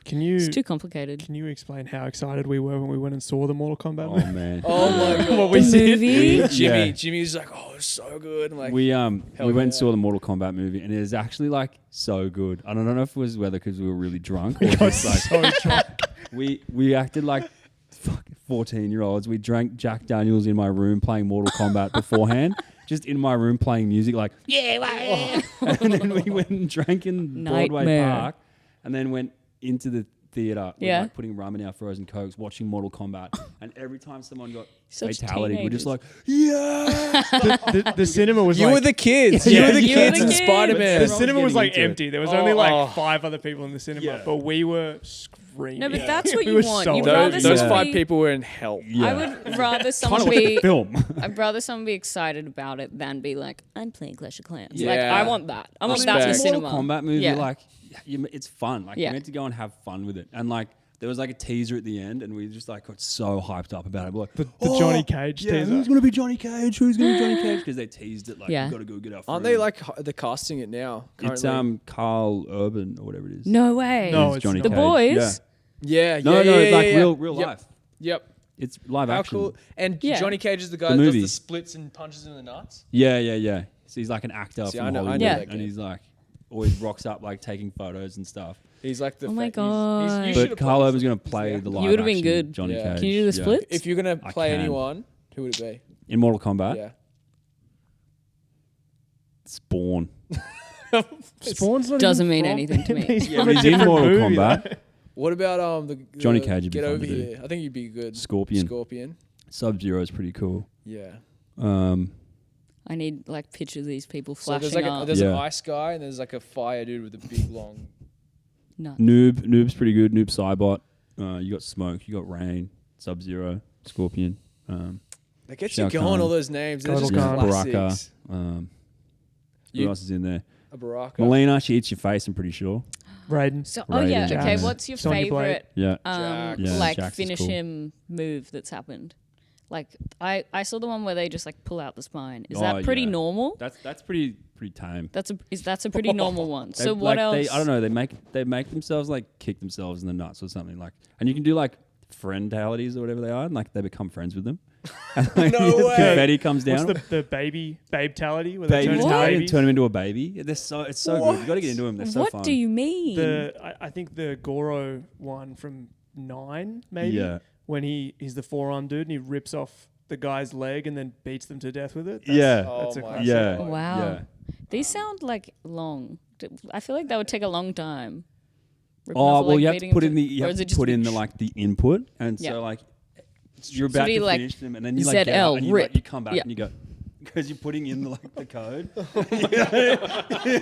Can you It's too complicated. can you explain how excited we were when we went and saw the Mortal Kombat Oh movie? man. Oh my god. What we The see? movie? Jimmy's like, oh, it's so good. I'm like, we hell went and yeah. saw the Mortal Kombat movie, and it is actually like so good. I don't know if it was whether because we were really drunk or We got just like so drunk. we acted like fucking 14-year-olds. We drank Jack Daniels in my room playing Mortal Kombat beforehand. Just in my room playing music, like and then we went and drank in Broadway Nightmare. Park, and then went into the theater, with Yeah. like putting rum in our frozen cokes, watching Mortal Kombat, and every time someone got Such fatality, we're just teenagers. like, yeah. The cinema was you like were the kids. Yeah, you were the you were kids the in kids. Spider the Man. Everyone cinema was getting like into it. empty. There was only Oh. like 5 other people in the cinema, Yeah. but we were screaming. No, but that's what We you were want. so You'd happy. rather Those someone 5 be- people were in hell. Yeah. I would rather Kind someone of like be. the film. I'd rather someone be excited about it than be like, I'm playing Clash of Clans. Yeah. Like, I want that. I want that in the Respect. cinema. Mortal Kombat movie, Yeah. like it's fun. Like Yeah. you're meant to go and have fun with it, and like there was like a teaser at the end, and we just like got so hyped up about it. We're like, The Johnny Cage yeah, teaser. who's gonna be Johnny Cage? Who's gonna be Johnny Cage? Because they teased it like Yeah. we gotta go get our. Aren't food. they like they're casting it now? It's Currently? Carl Urban or whatever it is. No way. No, It's it's Johnny not. The Cage. boys? Yeah, No, yeah, no, yeah, like yeah. real Yep. life. Yep. It's live How action. cool! And Yeah. Johnny Cage is the guy The that does movie. the splits and punches in the nuts. Yeah. So he's like an actor See, from I know Hollywood, that and game. he's like always rocks up like taking photos and stuff. He's like the. Oh my you God. should've But played Carl this- Urban's gonna he's play actor. the live You would've been action good. Johnny Yeah. Cage. Can you do the Yeah. splits? If you're gonna I play can. anyone, who would it be? In Mortal Kombat? Yeah. Spawn. Spawn's not Doesn't even mean from- anything to me. He's Yeah, from but a he's in different Mortal movie, Kombat. though. What about the Johnny Cage would be Get fun over to do. here. I think you'd be good. Scorpion. Scorpion. Sub-Zero is pretty cool. Yeah. I need like pictures of these people So flashing there's like up. there's an Yeah. ice guy and there's like a fire dude with a big long. Nuts. Noob's pretty good. Noob Cybot. You got Smoke. You got Rain. Sub-Zero. Scorpion. That gets Shao you going. Kahn. all those names. They're Total just Kahn. classics. Baraka. Who You- else is in there? A Baraka. Melina. She eats your face. I'm pretty sure. Raiden. So, Raiden. yeah, okay. Jax. What's your Sonya Blade. favorite, Yeah. Jax. Yeah, like Jax is finish cool. him move that's happened? Like I saw the one where they just like pull out the spine. Is Oh, that pretty yeah. normal? That's pretty tame. That's a pretty normal one. They- So what like, else? I don't know. They make themselves like kick themselves in the nuts or something like, and you can do like friendalities or whatever they are, and like they become friends with them. And, like, No way. confetti comes down. What's the babe-tality? Where they Baby turn into Italian, babies? turn them into a baby. It's so good. You got to get into them. They're so what fun. do you mean? I think the Goro one from 9, maybe. Yeah. When he's the forearm dude and he rips off the guy's leg and then beats them to death with it. Yeah. That's a Oh my classic. Yeah. God. Wow. Yeah. These sound like long. I feel like that would take a long time. Ripping Oh off, well, like, you have to beating put them in the you or have is it to just put in the sh- like the input, and Yeah. so like you're So about do to you, like, finish them, and then you like get ZL, up and you, rip. you come back Yeah. and you go because you're putting in the code.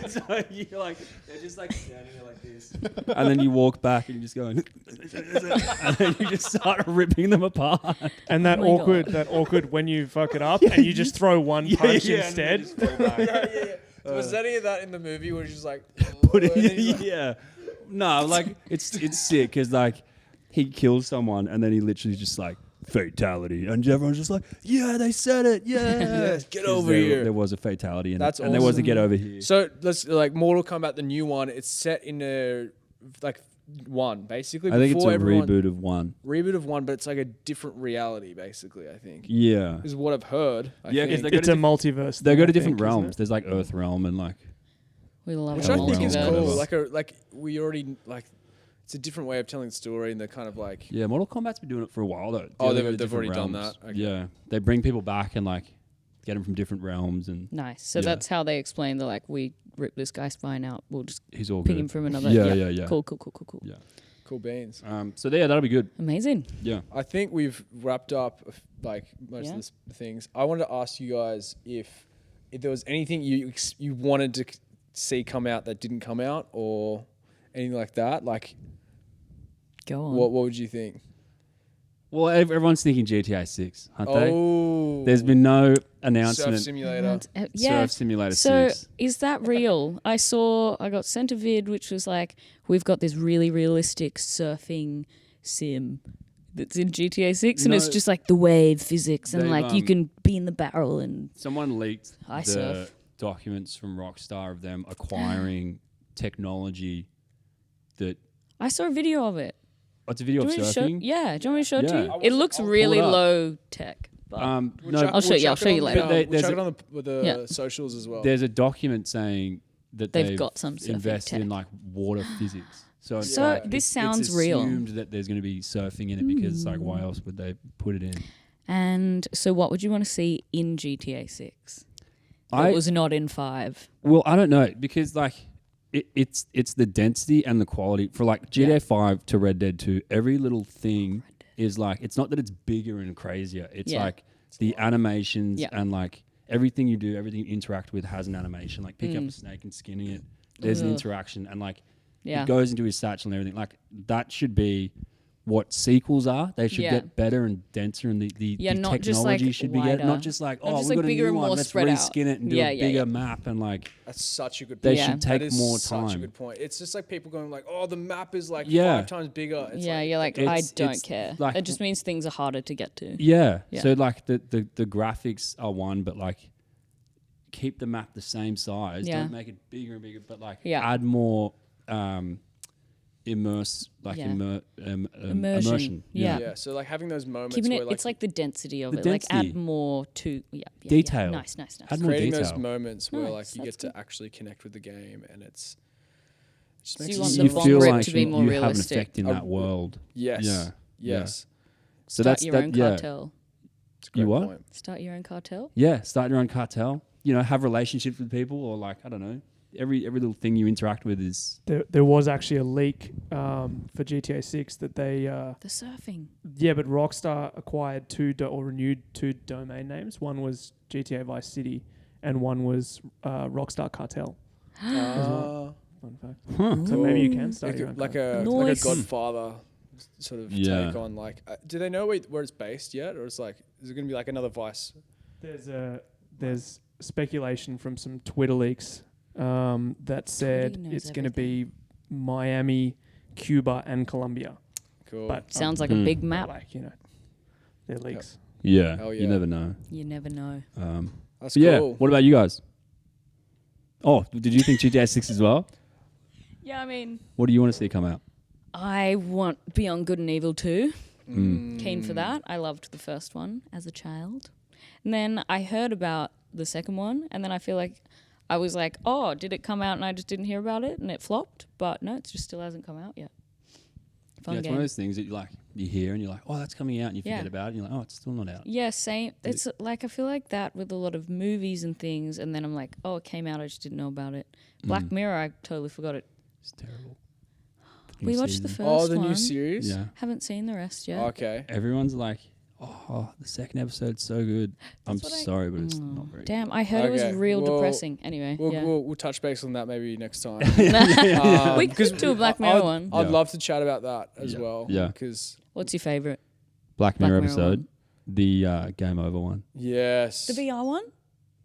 So you're like they're just like standing there like this, and then you walk back and you just go, and then you just start ripping them apart. And that Oh my awkward, God. that awkward when you fuck it up and you just throw one punch and then instead. you just fall back. Yeah. Was any of that in the movie where she's like, Put it, and then he's like- yeah. No, like it's sick because like he kills someone and then he literally just like fatality, and everyone's just like, yeah, they said it, yeah. Yes, get 'Cause over there, here. There was a fatality, in That's it, and there was a awesome. get over here. So let's like Mortal Kombat, the new one. It's set in a like one basically. I think it's before a everyone- reboot of one. Reboot of one, but it's like a different reality basically. I think Yeah, is what I've heard. I Yeah, 'cause think. they go It's to a multiverse. they thing, go I to different think, isn't realms. it? There's like Earth realm and like We love which a I think is Realm, cool. whatever. Like we already like. It's a different way of telling the story, and they're kind of like. yeah. Mortal Kombat's been doing it for a while though. Oh, They go to they've different already done realms. that? Okay. Yeah, they bring people back and like get them from different realms, and Nice. So Yeah. that's how they explain the like we rip this guy's spine out. We'll just he's all pick good. him from another. Yeah. Cool. Cool. Yeah. Cool beans. So yeah, that'll be good. Amazing. Yeah. I think we've wrapped up like most Yeah. of the things. I wanted to ask you guys if there was anything you wanted to see come out that didn't come out, or anything like that. Like, Go on. what would you think? Well, everyone's thinking GTA 6, aren't they? Oh, There's been no Surf announcement. Simulator. Yeah. Surf Simulator So 6. is that real? I got sent a vid which was like, we've got this really realistic surfing sim that's in GTA 6 and it's No, just like the wave physics and they've, like you can be in the barrel and Someone leaked I the surf. documents from Rockstar of them acquiring technology that. I saw a video of it. What's a video Do of you want me to show? surfing? Yeah, do you want me to show it to Yeah. you? I It looks I'll pull really it up. low tech. But No, I'll show you. I'll show you later. But We'll there's chuck a- it on the Yeah. socials as well. there's a document saying that They've they've got some surfing invested in tech. like water physics. So, it's So like, this it's sounds real. assumed that there's going to be surfing in it because it's like, why else would they put it in? and so what would you want to see in GTA 6? I It was not in 5. Well, I don't know because like it's the density and the quality for like GTA 5 to Red Dead 2. Every little thing is like it's not that it's bigger and crazier. It's Yeah. like the animations Yeah. and like everything you do, everything you interact with has an animation. Like picking up a snake and skinning it. There's an Ugh. interaction and like Yeah. it goes into his satchel and everything. Like that should be what sequels are. They should Yeah. get better and denser, and the Yeah, the not just, like, technology should be wider. not just like Not oh just, we've like, got a bigger new and one, more let's spread out. reskin it and do Yeah, a yeah, bigger yeah. map and like That's such a good they point. should That take is more such a time. good point. It's just like people going like, oh, the map is like Yeah. 5 times bigger. It's Yeah, you're like, I it's- don't it's care. like- It just means things are harder to get to. Yeah. Yeah. So like the graphics are one, but like keep the map the same size. Yeah. Don't make it bigger and bigger, but like Yeah. add more immersion. Immersion. Yeah. yeah. So like having those moments Keeping where it, like it's like the density of The it. Like density. add more to Detail. Yeah. Nice. Add more creating detail. those moments where Nice, like you that's get to good. actually connect with the game and it's just So makes you it want so the you Bond feel grip like to be you, more you have an realistic. effect in A that world. yes. Yeah. Yes. So Start that's your that. own Yeah. cartel. It's a great what? point. Start your own cartel. Yeah. Start your own cartel. You know, have relationships with people, or like I don't know. Every little thing you interact with is There was actually a leak for GTA 6 that they The surfing. but Rockstar acquired renewed two domain names. One was GTA Vice City, and one was Rockstar Cartel. Uh, Fun fact. huh. So maybe you can start like, your own like cartel. a Nice. Godfather sort of Yeah. take on like. Do they know where it's based yet, or it's like is it going to be like another Vice? There's speculation from some Twitter leaks that said knows it's going to be Miami, Cuba, and Colombia. Cool. But Sounds like Hmm. a big they're map. like they're leaks. Yeah. Hell You yeah. never know. You never know. That's But yeah. cool. What about you guys? Oh, did you think GTA 6 as well? Yeah, I mean, What do you want to see come out? I want Beyond Good and Evil 2. Mm. Keen for that. I loved the first one as a child. And then I heard about the second one, and then I feel like I was like, oh, did it come out and I just didn't hear about it and it flopped? But no, it just still hasn't come out yet. Fun Yeah, it's game. one of those things that you hear and you're like, oh, that's coming out, and you Yeah. forget about it. And you're like, oh, it's still not out. Yeah, same. It's like I feel like that with a lot of movies and things, and then I'm like, oh, it came out, I just didn't know about it. Black Mirror, I totally forgot it. It's terrible. We New watched the season. first Oh, the one. new series. Yeah. Haven't seen the rest yet. Okay. Everyone's like, oh, the second episode's so good. I'm That's what I- sorry, but it's not very Damn, I heard it Okay, was real well, depressing. Anyway, yeah. We'll touch base on that maybe next time. We because could do a Black Mirror one. I'd Yeah. love to chat about that as Yeah. well. Yeah. Because What's your favorite? Black Mirror Mirror episode, one. the Game Over one. yes. The VR one?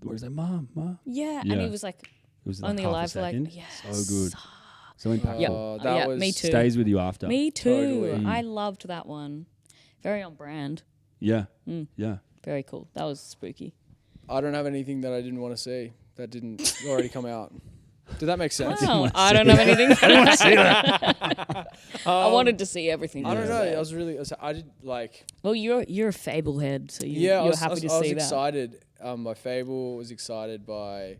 Where's that, Mom? Yeah, and Yeah. he was like It was only half a alive for like second. yes. So good. So impactful. Yeah. that Yeah, was me too. Stays with you after. Me too. Totally. I loved that one. Very on brand. Yeah. Mm. Yeah. Very cool. That was spooky. I don't have anything that I didn't want to see that didn't already come out. Did that make sense? Wow, I don't have anything. I wanted to see everything. I don't know. there. I did like. Well, you're a Fable head, so Yeah, I you're was, happy I was, to I was see that. excited. My Fable was excited by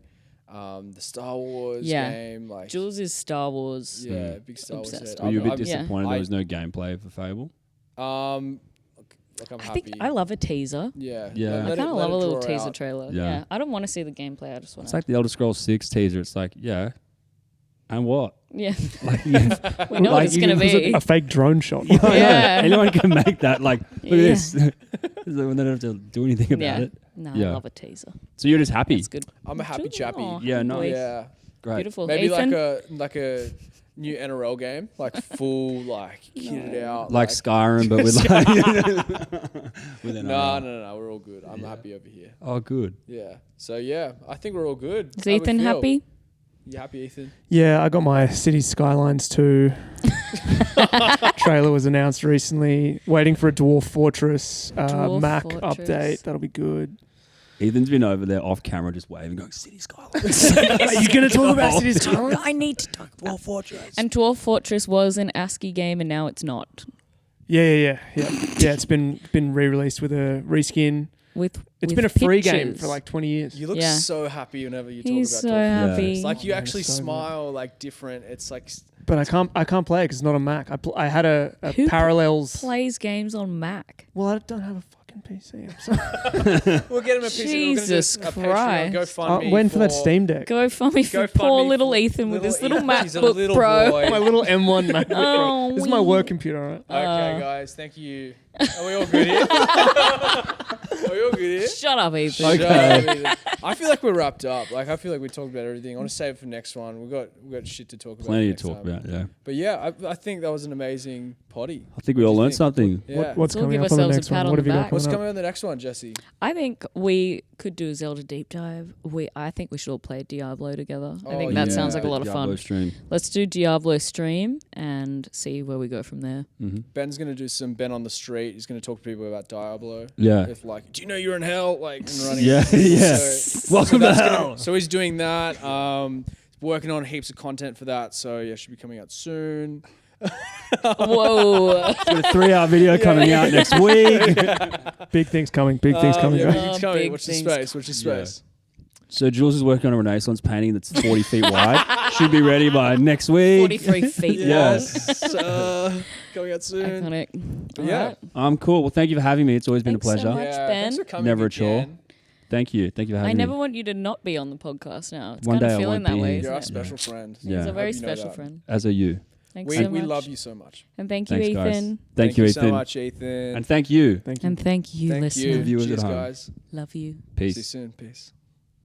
the Star Wars Yeah. game. Like, Jules is Star Wars. yeah, big Star Wars obsessed. head. Were you a bit yeah. disappointed there I- was no gameplay for Fable? Like I'm I happy. think I love a teaser. Yeah. Yeah. I let kind of it love a little draw teaser out. trailer. Yeah. Yeah. I don't want to see the gameplay. I just want It's to. like the Elder Scrolls 6 teaser. It's like, yeah. And what? Yeah. Like, yeah. We know what Like, it's you going to can- be. A fake drone shot. I know. Yeah. Anyone can make that. Like, look Yeah. at this. They don't have to do anything about Yeah. it. No, Yeah. I love a teaser. So you're just happy. It's good. I'm a happy chappy. Aw, Yeah, happy no. boys. Yeah. Great. Beautiful. Maybe Ethan? like a new NRL game, like full, like kitted out, Like Skyrim, but with like with an No, we're all good. I'm happy over here. Oh, good. Yeah. So yeah, I think we're all good. Is How we Ethan feel? happy? You happy, Ethan? Yeah, I got my Cities Skylines 2 trailer was announced recently. Waiting for a Dwarf Fortress Dwarf Mac Fortress. update. That'll be good. Ethan's been over there off camera just waving, going, City Skylines. Are you going to talk about Cities Skylines? I need to talk Dwarf Fortress. And Dwarf Fortress was an ASCII game, and now it's not. Yeah. It's been re-released with a reskin. It's been a free game pictures. for like 20 years. You look Yeah. so happy whenever you talk He's about so Dwarf Fortress. happy. It's like you Yeah, actually it's so good. smile like different. It's like But I can't play it because it's not a Mac. I had a Who Parallels. plays games on Mac. Well, I don't have a fucking PC. I'm sorry. we'll get him a piece. Jesus We're gonna do Christ. a Patreon, GoFundMe Waiting for that for- Steam Deck. Go for me for GoFundMe poor little for Ethan with his little Ethan. He's a MacBook little Pro. boy. My little M1 MacBook Pro. Oh, This is my wee. work computer, all right? Okay, guys, thank you. Are we all good here? Are we all good here? Shut up, Ethan. Okay. Shut up, Ethan. I feel like we're wrapped up. Like I feel like we talked about everything. I want to save it for next one. We got shit to talk about. Plenty to next talk time. about, yeah. But yeah, I think that was an amazing potty. I think we all do you learned think? something. Yeah. What's Let's all coming give up on the ourselves a next pat one? on What the have you got back. What's coming coming up? on the next one, Jesse? I think we could do a Zelda deep dive. I think we should all play Diablo together. I Oh, think that yeah. sounds like a The lot of Diablo fun. stream. Let's do Diablo stream and see where we go from there. Mm-hmm. Ben's gonna do some Ben on the street. He's gonna talk to people about Diablo. Yeah. If like, do you know you're in hell? Like, and running. Yeah, yeah. So, Welcome to that's hell. so he's doing that. Working on heaps of content for that. So yeah, should be coming out soon. Whoa. Got a 3-hour video coming out next week. Big things coming. Big things coming. Yeah, guys. big things coming. Big Watch the things space. Watch the space. So Jules is working on a Renaissance painting that's 40 feet wide. Should be ready by next week. 43 feet Yes. Coming out soon. Iconic. Yeah. Alright. I'm cool. Well, thank you for having me. It's always been a Thanks so pleasure. much. Yeah, Ben. thanks for coming Never a chore. again. Thank you. Thank you for I having never me. want you to not be on the podcast now. It's One kind day I of feeling won't that be way, here. isn't You're our it? special friend. Yeah. He's a very Hope you know special that. friend. As are you. Thanks We so much. we love you so much. And thank you, Thanks, guys. Ethan. Thank you, Ethan. so much, Ethan. And thank you. Thank you. And thank you, Thank listener. you. Viewers at Cheers, home. guys. Love you. Peace. See you soon. Peace.